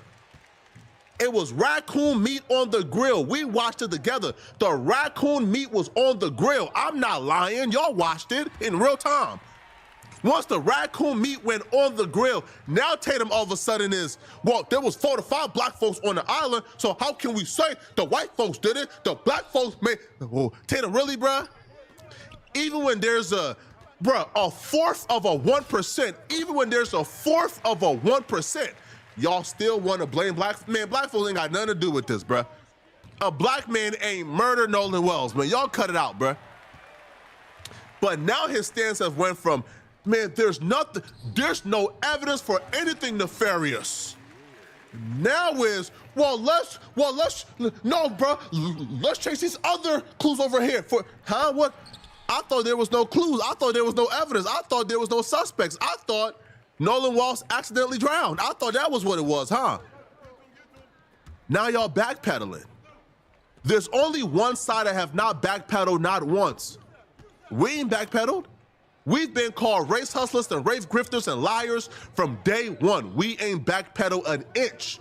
It was raccoon meat on the grill. We watched it together. The raccoon meat was on the grill. I'm not lying. Y'all watched it in real time. Once the raccoon meat went on the grill, now Tatum all of a sudden is, well, there was 4 to 5 black folks on the island, so how can we say the white folks did it? The black folks made, Tatum, really, bruh? Even when there's a fourth of a 1%, even when there's a fourth of a 1%, y'all still want to blame black folks ain't got nothing to do with this, bruh. A black man ain't murdered Nolan Wells, man. Y'all cut it out, bruh. But now his stance have went from, man, there's no evidence for anything nefarious. Now is, let's chase these other clues over here. What? I thought there was no clues. I thought there was no evidence. I thought there was no suspects. I thought Nolan Wells accidentally drowned. I thought that was what it was, huh? Now y'all backpedaling. There's only one side that have not backpedaled, not once. We ain't backpedaled. We've been called race hustlers and race grifters and liars from day one. We ain't backpedaled an inch.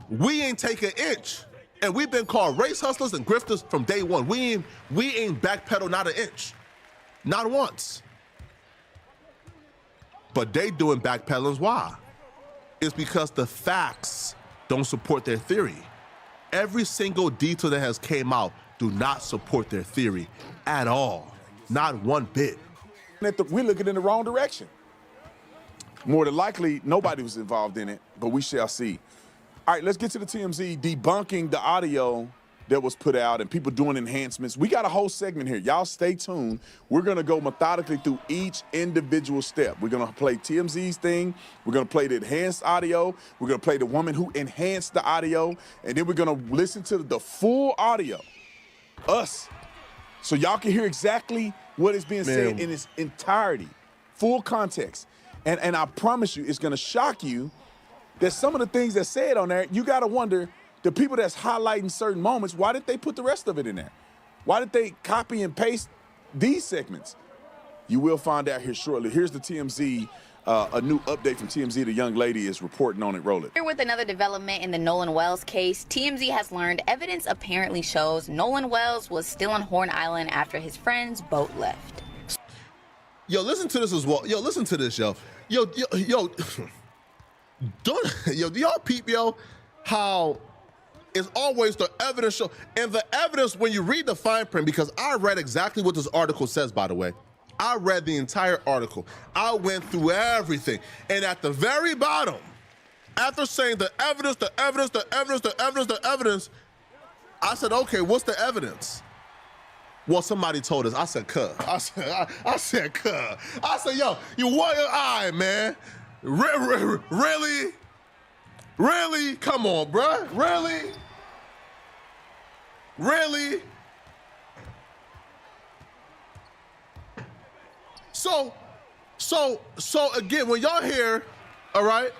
We ain't take an inch. And we've been called race hustlers and grifters from day one. We ain't backpedaled not an inch. Not once. But they doing backpedalings. Why? It's because the facts don't support their theory. Every single detail that has came out do not support their theory at all. Not one bit. We're looking in the wrong direction. More than likely, nobody was involved in it, but we shall see. All right, let's get to the TMZ debunking the audio that was put out and people doing enhancements. We got a whole segment here. Y'all stay tuned. We're going to go methodically through each individual step. We're going to play TMZ's thing. We're going to play the enhanced audio. We're going to play the woman who enhanced the audio. And then we're going to listen to the full audio, us, so y'all can hear exactly what is being said in its entirety, full context. And I promise you, it's going to shock you that some of the things that's said on there, you got to wonder, the people that's highlighting certain moments, why did they put the rest of it in there? Why did they copy and paste these segments? You will find out here shortly. Here's the TMZ, a new update from TMZ. The young lady is reporting on it. Roll it. Here with another development in the Nolan Wells case, TMZ has learned evidence apparently shows Nolan Wells was still on Horn Island after his friend's boat left. Yo, listen to this as well. Yo, listen to this, yo. Yo. Do y'all peep, yo, how it's always the evidence show, and the evidence when you read the fine print, because I read exactly what this article says, by the way. I read the entire article. I went through everything. And at the very bottom, after saying the evidence, I said, okay, what's the evidence? Well, somebody told us. I said, cuh. I said, cuh. I said, yo, you want your eye, man. Really? Really? Come on, bruh. Really? Really? So again, when y'all hear, all right,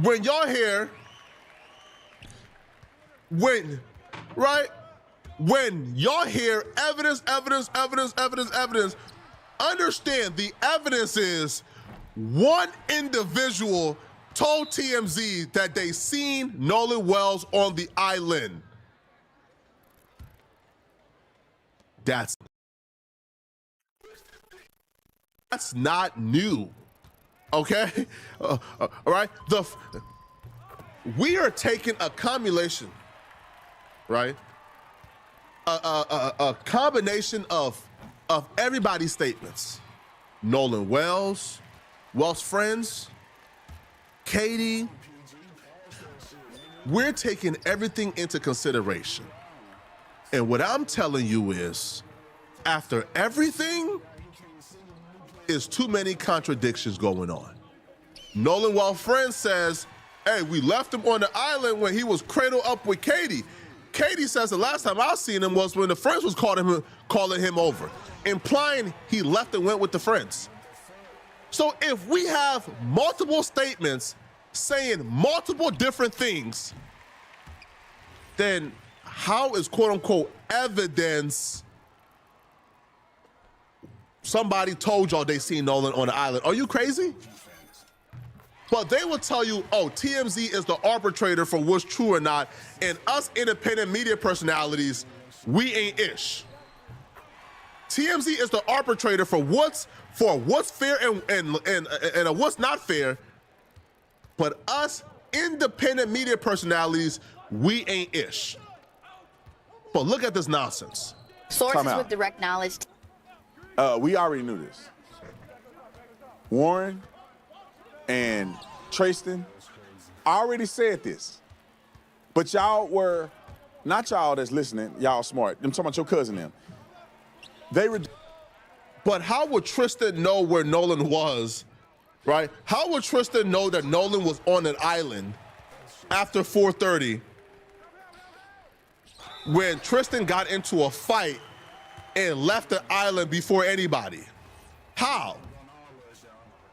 when y'all hear, when y'all hear evidence, understand the evidence is one individual told TMZ that they seen Nolan Wells on the island. That's not new, okay? All right, we are taking a combination, right? A combination of everybody's statements. Nolan Wells, Wells' friends, Katie. We're taking everything into consideration. And what I'm telling you is, after everything, is too many contradictions going on. Nolan Wells' friend says, hey, we left him on the island when he was cradled up with Katie. Katie says the last time I seen him was when the friends was calling him over, implying he left and went with the friends. So if we have multiple statements saying multiple different things, then how is quote unquote evidence somebody told y'all they seen Nolan on the island? Are you crazy? But they will tell you, oh, TMZ is the arbitrator for what's true or not, and us independent media personalities, we ain't ish. TMZ is the arbitrator for what's fair and what's not fair, but us independent media personalities, we ain't ish. But look at this nonsense. Sources with direct knowledge. We already knew this. Warren and Tristan already said this, but y'all were, not y'all that's listening, y'all smart. I'm talking about your cousin them. But how would Tristan know where Nolan was, right? How would Tristan know that Nolan was on an island after 4:30 when Tristan got into a fight and left the island before anybody? How?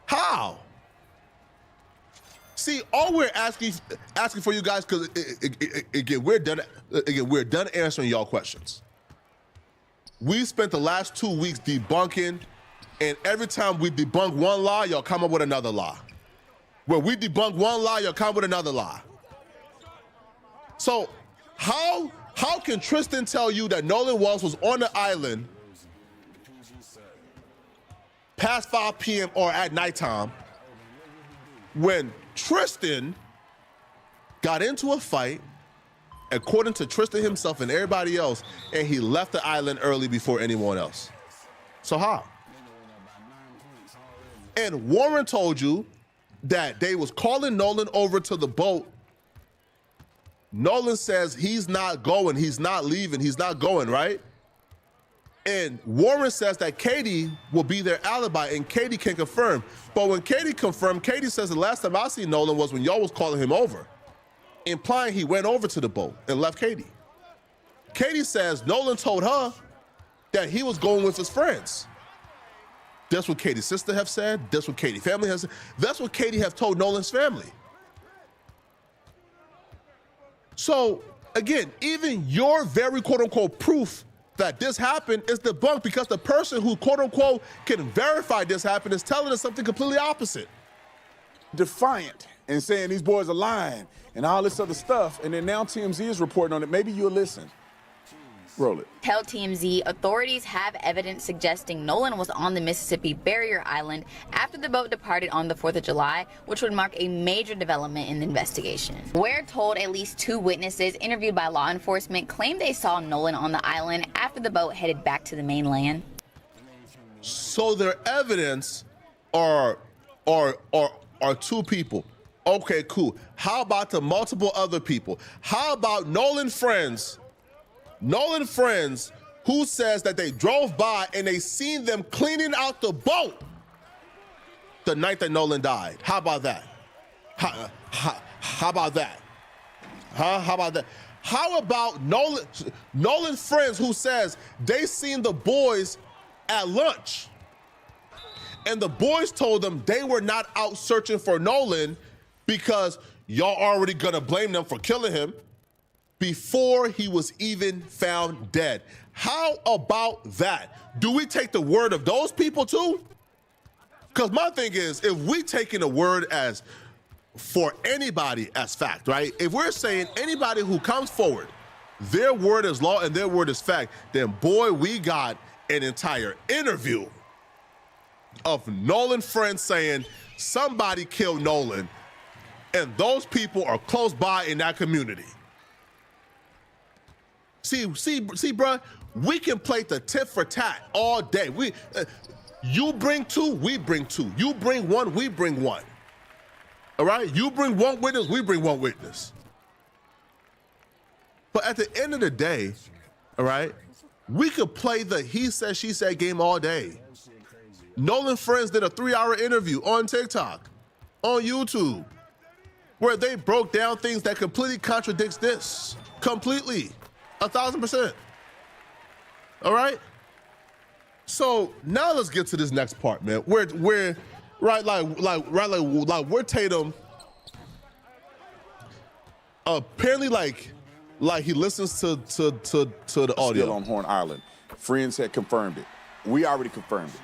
How? See, all we're asking for you guys, because again, we're done answering y'all questions. We spent the last 2 weeks debunking, and every time we debunk one lie, y'all come up with another lie. When we debunk one lie, y'all come up with another lie. So how can Tristan tell you that Nolan Wells was on the island past 5 p.m. or at nighttime when Tristan got into a fight, according to Tristan himself and everybody else, and he left the island early before anyone else? So how? And Warren told you that they was calling Nolan over to the boat. Nolan says he's not going, he's not leaving, he's not going, right? And Warren says that Katie will be their alibi, and Katie can confirm. But when Katie confirmed, Katie says the last time I seen Nolan was when y'all was calling him over, implying he went over to the boat and left Katie. Katie says Nolan told her that he was going with his friends. That's what Katie's sister have said. That's what Katie's family has said. That's what Katie have told Nolan's family. So again, even your very quote unquote proof that this happened is debunked because the person who quote unquote can verify this happened is telling us something completely opposite. Defiant and saying these boys are lying and all this other stuff, and then now TMZ is reporting on it. Maybe you'll listen. Roll it. Tell TMZ authorities have evidence suggesting Nolan was on the Mississippi Barrier Island after the boat departed on the 4th of July, which would mark a major development in the investigation. We're told at least 2 witnesses interviewed by law enforcement claimed they saw Nolan on the island after the boat headed back to the mainland. So their evidence are 2 people. Okay, cool. How about the multiple other people? How about Nolan friends who says that they drove by and they seen them cleaning out the boat the night that Nolan died? How about that? How about that? How about that? How about Nolan's friends who says they seen the boys at lunch and the boys told them they were not out searching for Nolan because y'all already gonna blame them for killing him before he was even found dead? How about that? Do we take the word of those people too? Because my thing is, if we taking the word as for anybody as fact, right? If we're saying anybody who comes forward, their word is law and their word is fact, then boy, we got an entire interview of Nolan friends saying somebody killed Nolan, and those people are close by in that community. See, bruh, we can play the tit for tat all day. You bring two, we bring two. You bring one, we bring one. All right? You bring one witness, we bring one witness. But at the end of the day, all right, we could play the he said, she said game all day. Nolan friends did a 3-hour interview on TikTok, on YouTube, where they broke down things that completely contradicts this. Completely. 1,000%. All right? So now let's get to this next part, man. Where Tatum apparently like he listens to the audio. Still on Horn Island. Friends had confirmed it. We already confirmed it.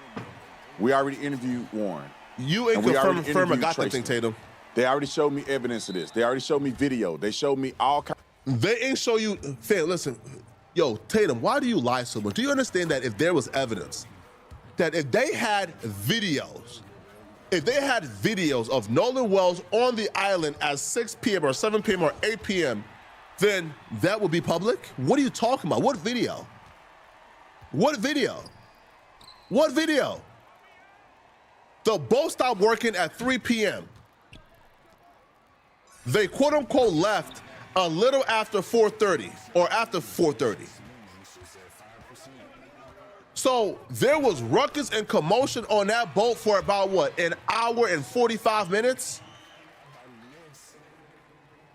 We already interviewed Warren. You ain't confirm I got that thing, Tatum. They already showed me evidence of this. They already showed me video. They showed me all kinds. They ain't show you, fam, listen, yo, Tatum, why do you lie so much? Do you understand that if there was evidence, that if they had videos of Nolan Wells on the island at 6 p.m. or 7 p.m. or 8 p.m., then that would be public? What are you talking about? What video? What video? What video? The boat stopped working at 3 p.m. They quote unquote left a little after 4:30 or after 4:30. So there was ruckus and commotion on that boat for about what, an hour and 45 minutes?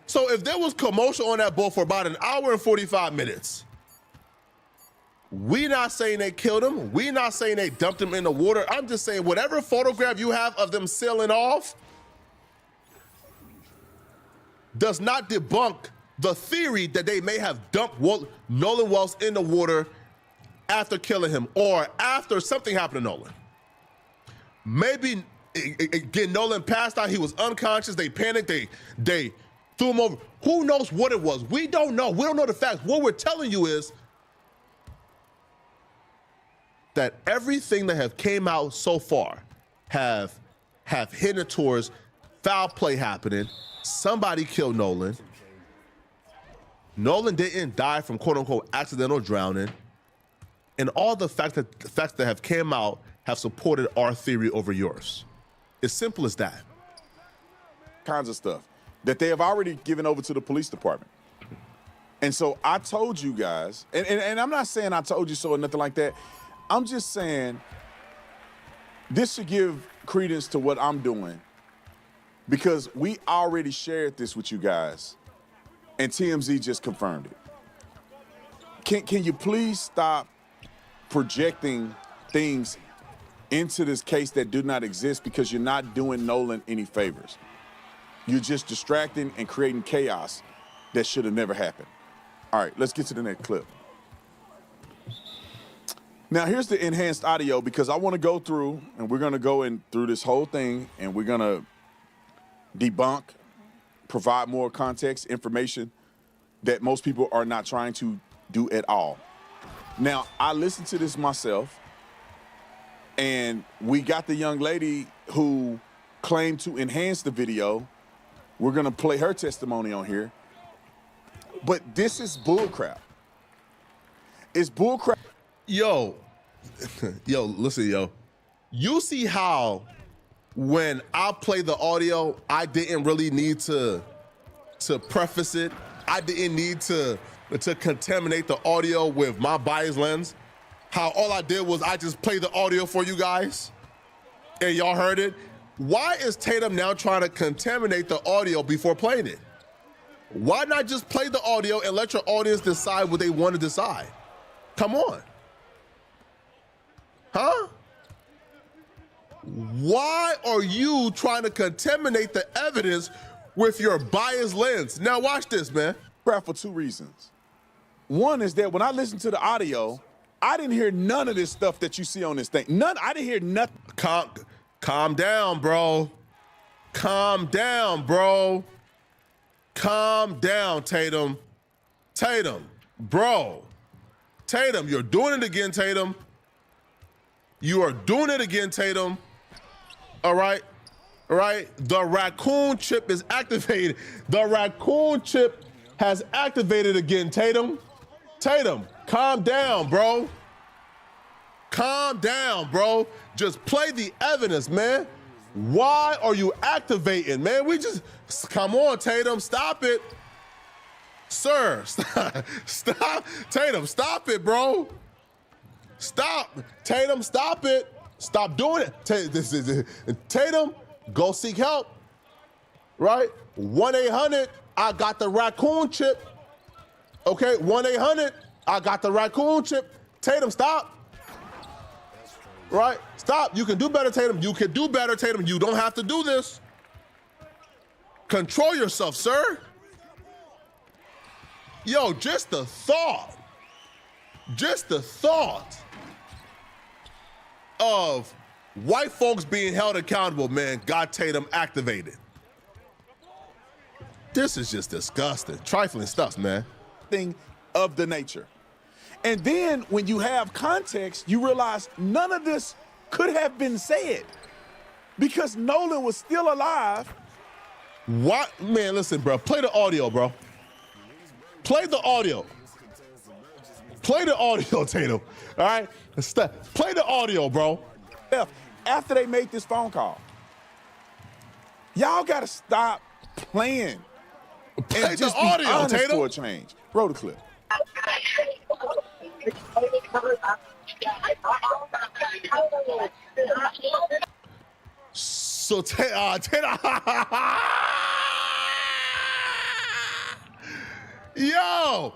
So if there was commotion on that boat for about an hour and 45 minutes, we not saying they killed him. We not saying they dumped him in the water. I'm just saying whatever photograph you have of them sailing off does not debunk the theory that they may have dumped Nolan Wells in the water after killing him or after something happened to Nolan. Maybe again, Nolan passed out. He was unconscious. They panicked. They threw him over. Who knows what it was? We don't know. We don't know the facts. What we're telling you is that everything that have came out so far have hinted towards foul play happening. Somebody killed Nolan. Nolan didn't die from quote unquote accidental drowning. And all the facts that have came out have supported our theory over yours. It's simple as that. Kinds of stuff that they have already given over to the police department. And so I told you guys, and I'm not saying I told you so or nothing like that. I'm just saying this should give credence to what I'm doing because we already shared this with you guys and TMZ just confirmed it. Can you please stop projecting things into this case that do not exist because you're not doing Nolan any favors. You're just distracting and creating chaos that should have never happened. All right, let's get to the next clip. Now, here's the enhanced audio because I want to go through, and we're going to go in through this whole thing, and we're going to debunk, provide more context, information that most people are not trying to do at all. Now, I listened to this myself, and we got the young lady who claimed to enhance the video. We're going to play her testimony on here. But this is bullcrap. It's bullcrap. Yo, listen, yo. You see how when I play the audio, I didn't really need to preface it. I didn't need to contaminate the audio with my bias lens. How all I did was I just played the audio for you guys and y'all heard it. Why is Tatum now trying to contaminate the audio before playing it? Why not just play the audio and let your audience decide what they want to decide? Come on. Huh? Why are you trying to contaminate the evidence with your biased lens? Now watch this, man. For two reasons. One is that when I listened to the audio, I didn't hear none of this stuff that you see on this thing. None. I didn't hear nothing. Calm down, bro. Calm down, bro. Calm down, Tatum. Tatum, bro. Tatum, you're doing it again, Tatum. You are doing it again, Tatum. All right? All right? The raccoon chip is activated. The raccoon chip has activated again, Tatum. Tatum, calm down, bro. Calm down, bro. Just play the evidence, man. Why are you activating, man? Come on, Tatum, stop it. Sir, stop. Tatum, stop it, bro. Stop. Tatum, stop it. Stop doing it. Tatum, go seek help, right? 1-800, I got the raccoon chip. Okay, 1-800, I got the raccoon chip. Tatum, stop. Right? Stop. You can do better, Tatum. You can do better, Tatum. You don't have to do this. Control yourself, sir. Yo, just the thought of white folks being held accountable, man, got Tatum activated. This is just disgusting. Trifling stuff, man. Thing of the nature. And then when you have context, you realize none of this could have been said because Nolan was still alive. What? Man, listen, bro. Play the audio, bro. Play the audio. Play the audio, Tatum. All right? Play the audio, bro. After they made this phone call, y'all got to stop playing. Play and just the audio, be honest Tatum. for a change. Roll the clip. So, yo,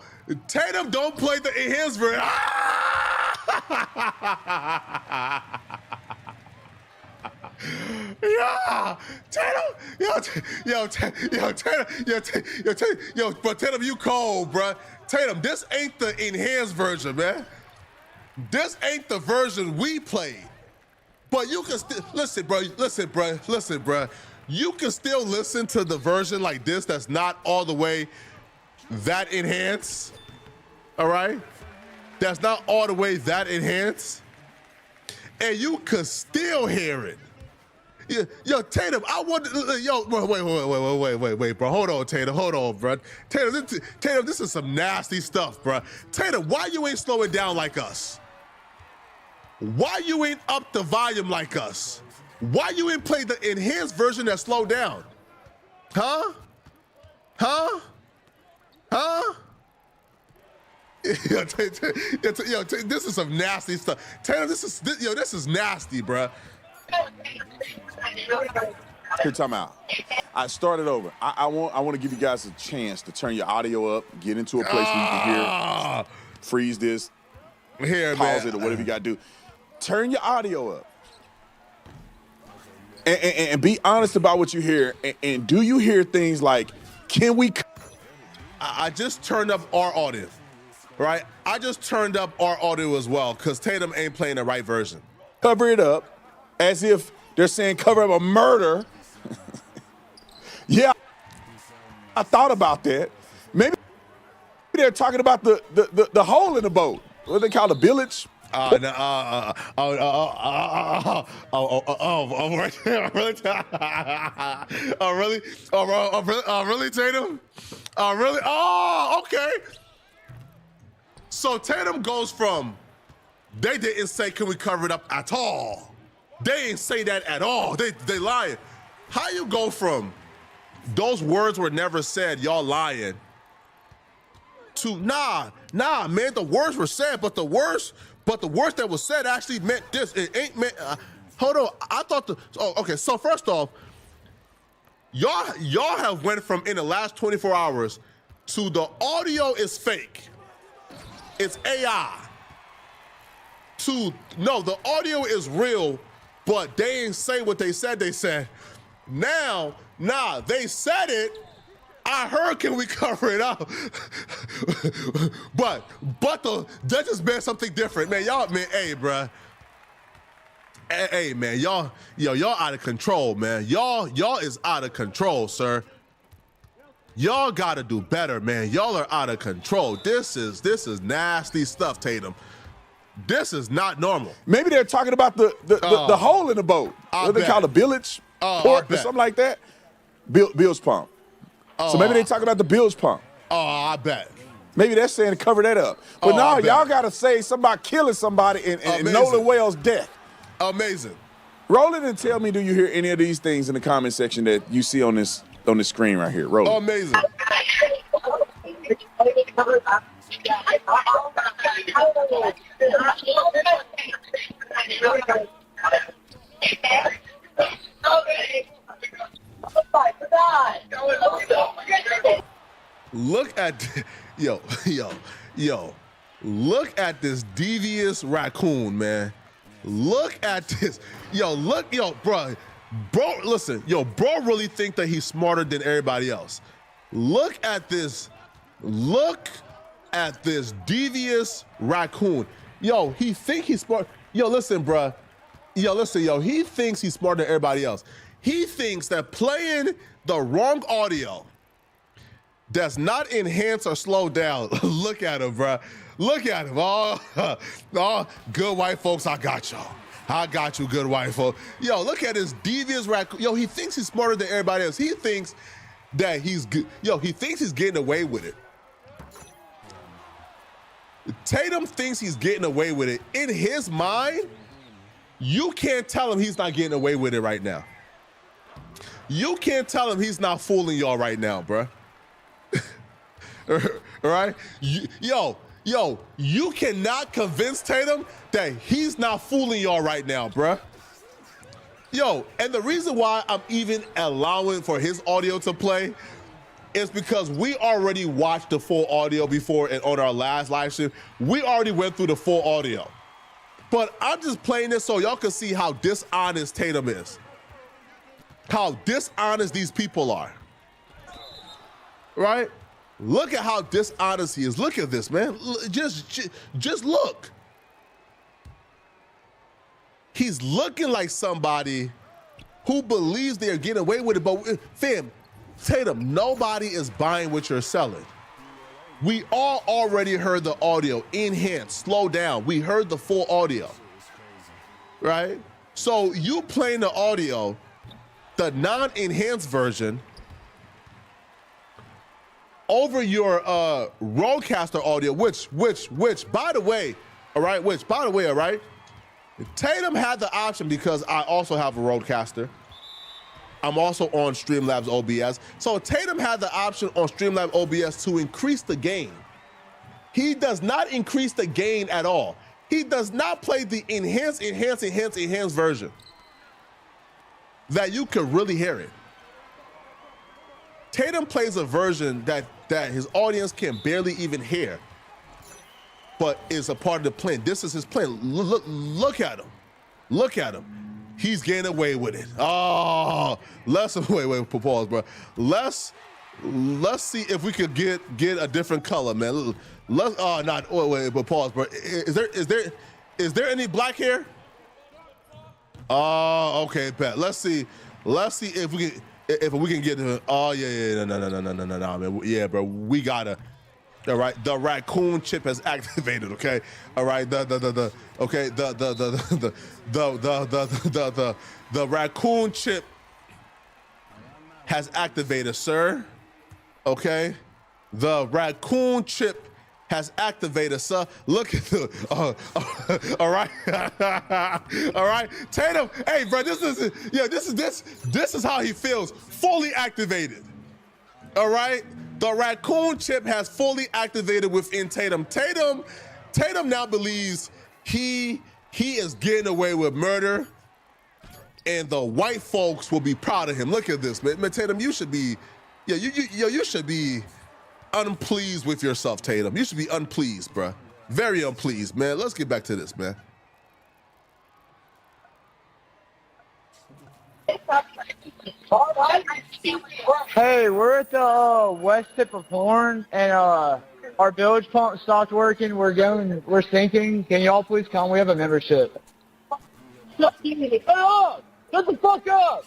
Tatum don't play the his version. Yeah, Tatum, but Tatum, you cold, bruh. Tatum, this ain't the enhanced version, man. This ain't the version we played. But you can still, listen, bro. You can still listen to the version like this that's not all the way that enhanced, all right? That's not all the way that enhanced. And you could still hear it. Yo, Tatum, I want wait, bro. Hold on, Tatum, bro. Tatum, this is some nasty stuff, bro. Tatum, why you ain't slowing down like us? Why you ain't up the volume like us? Why you ain't play the enhanced version that slowed down? Huh? This is some nasty stuff. Tatum, this is nasty, bro. Here, time out. I started over. I want to give you guys a chance to turn your audio up, get into a place where you can hear, freeze this, pause it, or whatever you got to do. Turn your audio up. And be honest about what you hear. And do you hear things like, can we... I just turned up our audio, right? I just turned up our audio as well because Tatum ain't playing the right version. Cover it up as if they're saying cover up a murder. Yeah, I thought about that. Maybe they're talking about the hole in the boat. What they call the billage? Really? Really, Tatum? Really? Oh, okay. So Tatum goes from, they didn't say, can we cover it up at all? They didn't say that at all. They lying. How you go from, those words were never said, y'all lying, to nah, man, the words were said, but the words that was said actually meant this. It ain't meant, hold on, I thought okay, so first off, y'all have went from in the last 24 hours to the audio is fake. It's AI. To, no, the audio is real, but they ain't say what they said they said. Now, nah, they said it. I heard, can we cover it up? but that just meant something different, man. Y'all, man, hey, bruh. Hey, man, y'all out of control, man. Y'all is out of control, sir. Y'all gotta do better, man. Y'all are out of control. This is nasty stuff, Tatum. This is not normal. Maybe they're talking about the hole in the boat. What they call the bilge port or something like that? Bilge pump. So maybe they're talking about the bilge pump. Oh, I bet. Maybe they're saying to cover that up. But no, y'all gotta say somebody killing somebody and Nolan Wales' death. Amazing. Roll it and tell me, do you hear any of these things in the comment section that you see on this screen right here? Roll it. Amazing. Look at yo. Look at this devious raccoon, man. Look at this. Bro, listen, bro really think that he's smarter than everybody else. Look at this devious raccoon. He think he's smart. Listen, bro. He thinks he's smarter than everybody else. He thinks that playing the wrong audio does not enhance or slow down. Look at him, bro. Look at him. Oh, good white folks, I got y'all. I got you, good white folks. Look at this devious raccoon. He thinks he's smarter than everybody else. He thinks that he's good. He thinks he's getting away with it. Tatum thinks he's getting away with it. In his mind, you can't tell him he's not getting away with it right now. You can't tell him he's not fooling y'all right now, bruh. All right? You cannot convince Tatum that he's not fooling y'all right now, bruh. And the reason why I'm even allowing for his audio to play is because we already watched the full audio before and on our last live stream. We already went through the full audio. But I'm just playing this so y'all can see how dishonest Tatum is. How dishonest these people are. Right? Look at how dishonest he is. Look at this, man. Just look. He's looking like somebody who believes they're getting away with it. But fam, Tatum, nobody is buying what you're selling. We all already heard the audio. Enhance, slow down. We heard the full audio, right? So you playing the audio, the non-enhanced version, over your Rodecaster audio, which, by the way, all right, Tatum had the option because I also have a Rodecaster. I'm also on Streamlabs OBS. So Tatum had the option on Streamlabs OBS to increase the gain. He does not increase the gain at all. He does not play the enhanced version that you can really hear it. Tatum plays a version that his audience can barely even hear, but is a part of the plan. This is his plan. Look at him. Look at him. He's getting away with it. Oh, wait, pause, bro. Let's see if we could get a different color, man. But pause, bro. Is there any black hair? Oh, okay, bet. Let's see if we can get to. Oh yeah, no, man. Yeah, bro, we gotta. All right, the raccoon chip has activated. Okay, all right, the raccoon chip has activated, sir. Okay, the raccoon chip has activated, sir. Look at the. All right, all right, Tatum. Hey, bro, this is how he feels. Fully activated. All right. The raccoon chip has fully activated within Tatum. Tatum now believes he is getting away with murder, and the white folks will be proud of him. Look at this, man. Tatum, you should be, you should be unpleased with yourself, Tatum. You should be unpleased, bruh. Very unpleased, man. Let's get back to this, man. Hey, we're at the west tip of Horn, and our bilge pump stopped working. We're sinking. Can y'all please come? We have a membership. Shut the fuck up!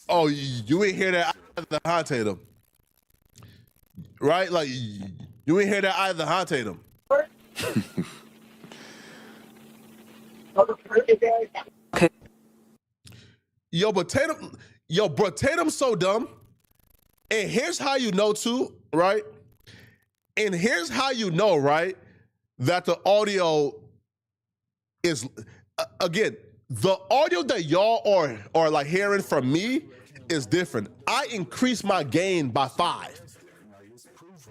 Oh, you ain't hear that either, huh, Tatum? Right? Like, you ain't hear that either, huh, Tatum? Yo, but Tatum's so dumb. And here's how you know, too, right? And here's how you know, right, that the audio is, again, the audio that y'all are like hearing from me is different. I increased my gain by 5.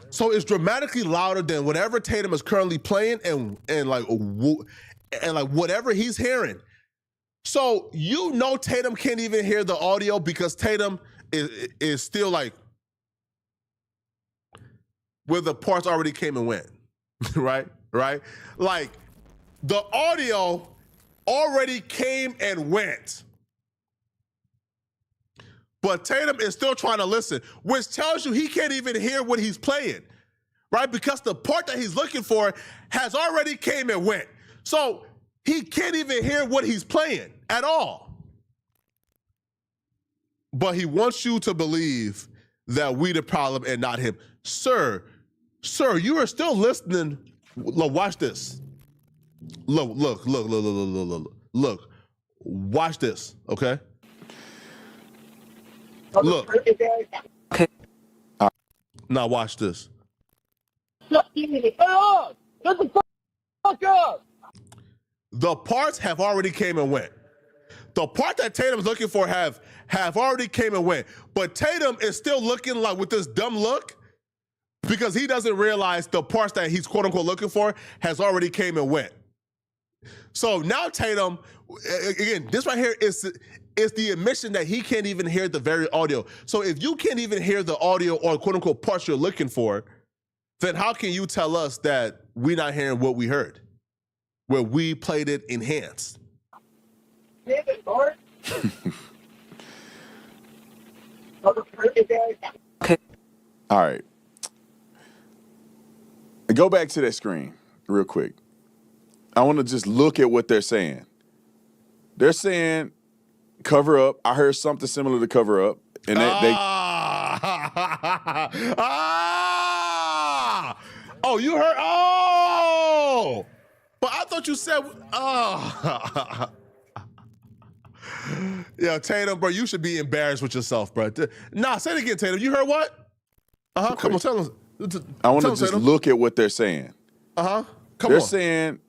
So it's dramatically louder than whatever Tatum is currently playing and like whatever he's hearing. So you know Tatum can't even hear the audio because Tatum is still like where the parts already came and went, right? Like the audio already came and went. But Tatum is still trying to listen, which tells you he can't even hear what he's playing, right? Because the part that he's looking for has already came and went. So he can't even hear what he's playing at all. But he wants you to believe that we the problem and not him. Sir, you are still listening. Look, watch this. Look. Watch this, okay? Look. Okay. Now watch this. Shut the fuck up! The parts have already came and went. The part that Tatum's looking for have already came and went. But Tatum is still looking like with this dumb look because he doesn't realize the parts that he's quote unquote looking for has already came and went. So now Tatum, again, this right here is the admission that he can't even hear the very audio. So if you can't even hear the audio or quote unquote parts you're looking for, then how can you tell us that we're not hearing what we heard? Where we played it enhanced. Okay. All right. Go back to that screen real quick. I want to just look at what they're saying. They're saying cover up. I heard something similar to cover up. And Oh, you heard? Oh! But I thought you said, oh. Yeah, Tatum, bro, you should be embarrassed with yourself, bro. Nah, say it again, Tatum. You heard what? Uh-huh, come on, tell us. I want to just look at what they're saying. Uh-huh, come on. They're saying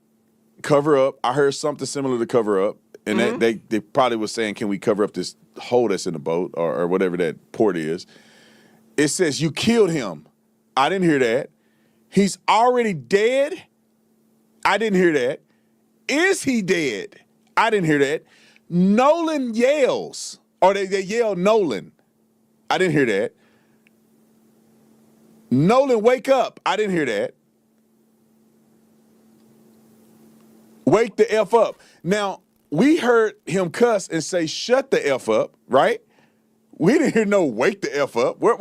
cover up. I heard something similar to cover up. And they probably was saying, can we cover up this hole that's in the boat or whatever that port is? It says, you killed him. I didn't hear that. He's already dead. I didn't hear that. Is he dead? I didn't hear that. Nolan yells, or they yell Nolan. I didn't hear that. Nolan, wake up. I didn't hear that. Wake the F up. Now, we heard him cuss and say, shut the F up, right? We didn't hear no wake the F up. Where?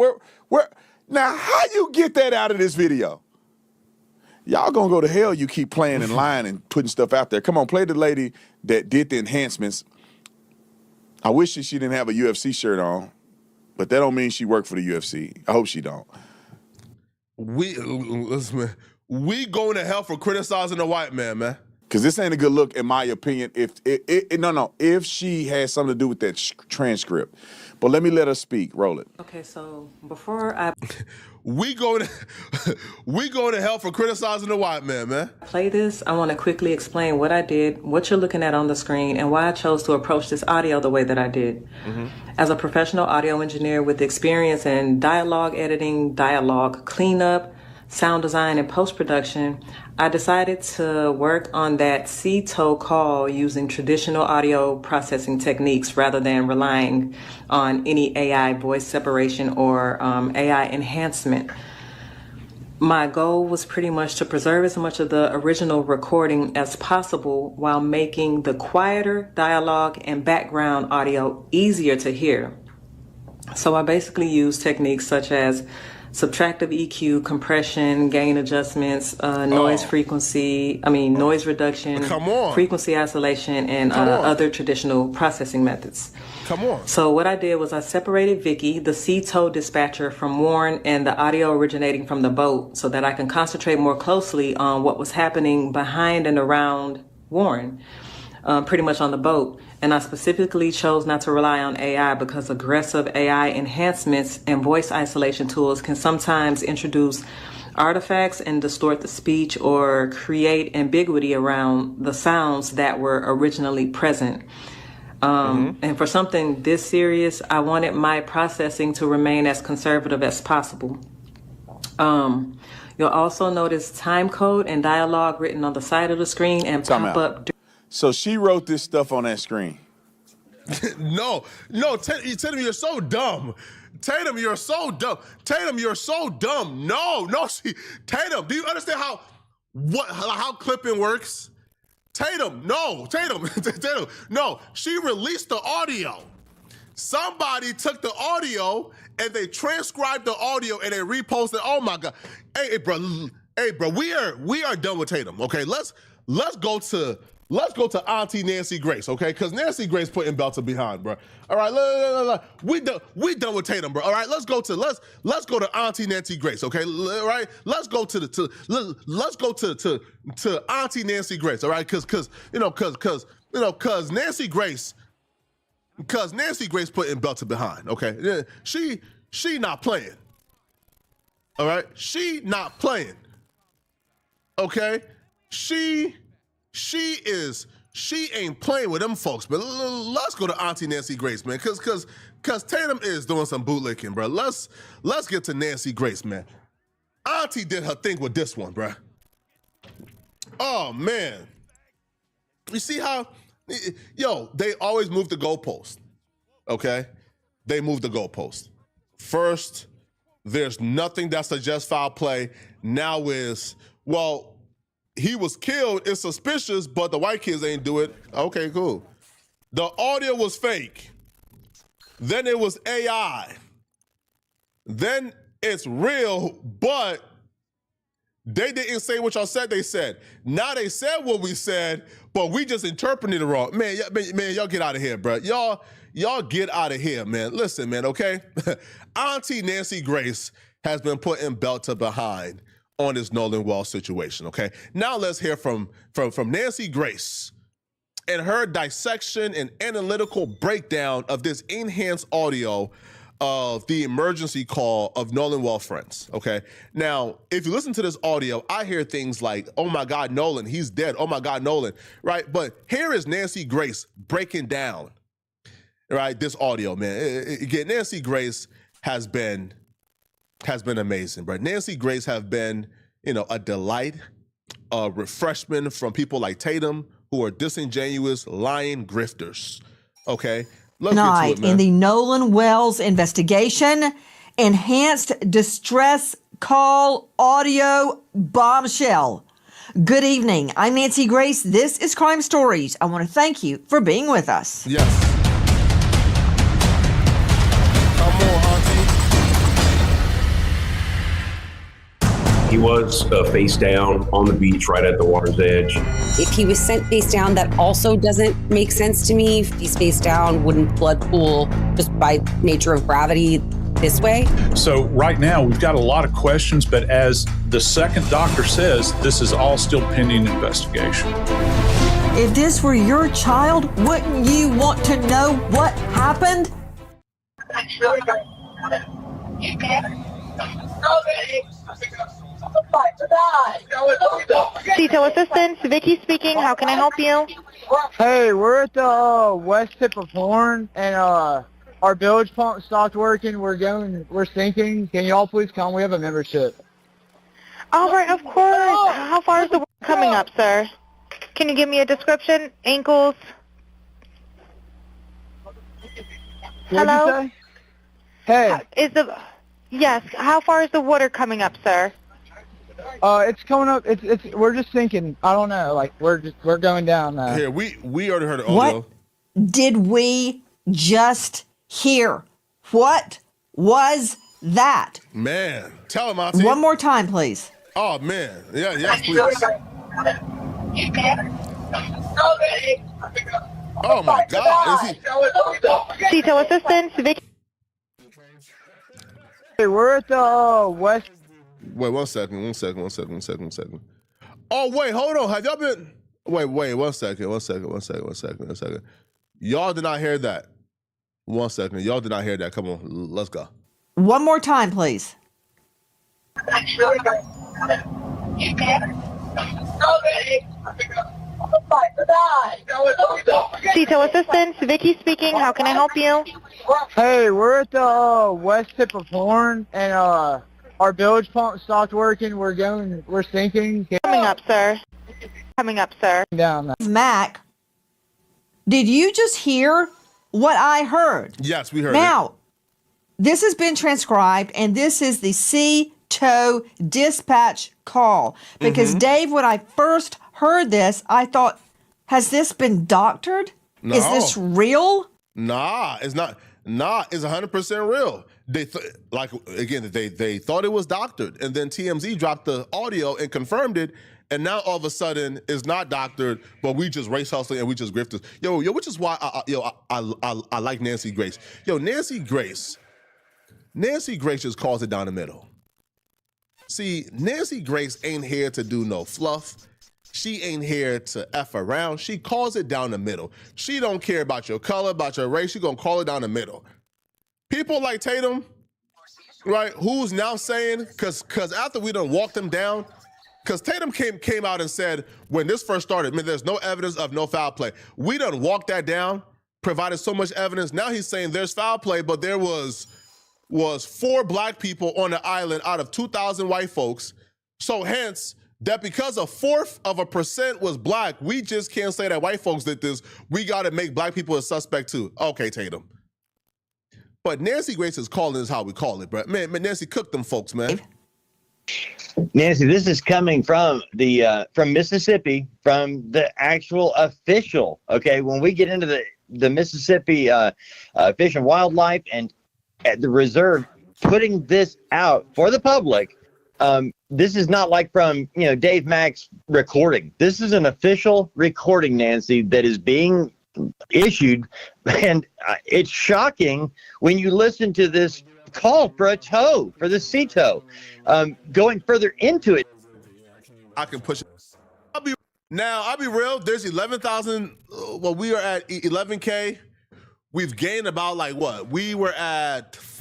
Now, how you get that out of this video? Y'all gonna go to hell, you keep playing and lying and putting stuff out there. Come on, play the lady that did the enhancements. I wish she didn't have a UFC shirt on, but that don't mean she worked for the UFC. I hope she don't. Listen, man, we going to hell for criticizing a white man, man. Because this ain't a good look, in my opinion, if she has something to do with that transcript. But let me let her speak. Roll it. Okay, so before I we go to hell for criticizing the white man, man. play this, I want to quickly explain what I did, what you're looking at on the screen, and why I chose to approach this audio the way that I did. As a professional audio engineer with experience in dialogue editing, dialogue cleanup, sound design, and post-production, I decided to work on that C-toe call using traditional audio processing techniques rather than relying on any AI voice separation or AI enhancement. My goal was pretty much to preserve as much of the original recording as possible while making the quieter dialogue and background audio easier to hear. So I basically used techniques such as subtractive EQ, compression, gain adjustments, noise noise reduction, frequency isolation, and other traditional processing methods. Come on. So what I did was I separated Vicky, the C-tow dispatcher, from Warren and the audio originating from the boat so that I can concentrate more closely on what was happening behind and around Warren, pretty much on the boat. And I specifically chose not to rely on AI because aggressive AI enhancements and voice isolation tools can sometimes introduce artifacts and distort the speech or create ambiguity around the sounds that were originally present. And for something this serious, I wanted my processing to remain as conservative as possible. You'll also notice time code and dialogue written on the side of the screen and pop up. So she wrote this stuff on that screen. No, Tatum, you're so dumb. Tatum, you're so dumb. Tatum, you're so dumb. No, Tatum, do you understand how clipping works? Tatum, no, Tatum, no. She released the audio. Somebody took the audio and they transcribed the audio and they reposted. Oh my God, hey, bro, we are done with Tatum. Okay, let's go to Auntie Nancy Grace. Okay, because Nancy Grace putting Belter behind, bro. All right, we done with Tatum, bro. All right, let's go to Auntie Nancy Grace. Okay, all right, let's go to Auntie Nancy Grace. All right, because Nancy Grace putting Belter behind. Okay, yeah, she not playing. All right, she not playing. Okay, she ain't playing with them folks, but let's go to Auntie Nancy Grace, man, cause Tatum is doing some bootlicking, bro. Let's get to Nancy Grace, man. Auntie did her thing with this one, bro. Oh man, you see how, they always move the goalpost, okay? They move the goalpost. First, there's nothing that suggests foul play. Now is, he was killed, it's suspicious, but the white kids ain't do it. Okay, cool. The audio was fake. Then it was AI. Then it's real, but they didn't say what y'all said they said. Now they said what we said, but we just interpreted it wrong. Man, y'all get out of here, bro. Y'all get out of here, man. Listen, man, okay? Auntie Nancy Grace has been putting Belter behind on this Nolan Wall situation, okay? Now let's hear from Nancy Grace and her dissection and analytical breakdown of this enhanced audio of the emergency call of Nolan Wall friends, okay? Now, if you listen to this audio, I hear things like, oh my God, Nolan, he's dead. Oh my God, Nolan, right? But here is Nancy Grace breaking down, right, this audio, man. Again, Nancy Grace has been amazing, but Nancy Grace have been, a delight, a refreshment from people like Tatum who are disingenuous, lying grifters. Okay, let's get to it, man. In the Nolan Wells investigation, enhanced distress call audio bombshell. Good evening. I'm Nancy Grace. This is Crime Stories. I want to thank you for being with us. Yes. He was face down on the beach right at the water's edge. If he was sent face down, that also doesn't make sense to me. If he's face down, wouldn't blood pool just by nature of gravity this way? So right now we've got a lot of questions, but as the second doctor says, this is all still pending investigation. If this were your child, wouldn't you want to know what happened? Detail assistance, Vicky speaking. How can I help you? Hey, we're at the west tip of Horn, and our bilge pump stopped working. We're sinking. Can y'all please come? We have a membership. All right, of course. How far is the work coming up, sir? Can you give me a description? Ankles? Hello? Hey. Yes. How far is the water coming up, sir? It's coming up. We're just sinking. I don't know. Like we're going down. Here, we already heard the audio. What did we just hear? What was that. Man, tell him, Auntie. One more time, please. Oh, man. Yeah, yes, please. Oh, my God. Is he... Detail assistance, Vicky. Hey, we're at the West. Wait, one second. Oh, wait, hold on. Have y'all been... Wait, one second. Y'all did not hear that. 1 second. Y'all did not hear that. Come on, let's go. One more time, please. Detail assistance, Vicky speaking. How can I help you? Hey, we're at the west tip of Horn, and our bilge pump stopped working. We're sinking. Coming up, sir. Down. Mac, did you just hear what I heard? Yes, we heard Now, this has been transcribed, and this is the CTO dispatch call. Because, Dave, when I first heard this, I thought, has this been doctored? No. Is this real? Nah, it's not. Nah, it's 100% real. They they thought it was doctored, and then TMZ dropped the audio and confirmed it, and now all of a sudden it's not doctored, but we just race hustling and we just grifters. Yo, which is why I like Nancy Grace. Yo, Nancy Grace just calls it down the middle. See, Nancy Grace ain't here to do no fluff. She ain't here to F around. She calls it down the middle. She don't care about your color, about your race. She gonna call it down the middle. People like Tatum, right, who's now saying, cause after we done walked them down, because Tatum came out and said, when this first started, I mean, there's no evidence of no foul play. We done walked that down, provided so much evidence. Now he's saying there's foul play, but there was 4 black people on the island out of 2,000 white folks. So hence, that because 1/4% was black, we just can't say that white folks did this. We got to make black people a suspect too. Okay, Tatum. But Nancy Grace is calling this how we call it, bro. Man, Nancy, cook them folks, man. Nancy, this is coming from from Mississippi, from the actual official. Okay, when we get into the Mississippi Fish and Wildlife and at the reserve putting this out for the public, this is not like from Dave Mack's recording. This is an official recording, Nancy, that is being issued, and it's shocking when you listen to this call for a tow, for the CTO. Going further into it, I can push it. I'll be real. There's 11,000. Well, we are at 11K. We've gained about we were at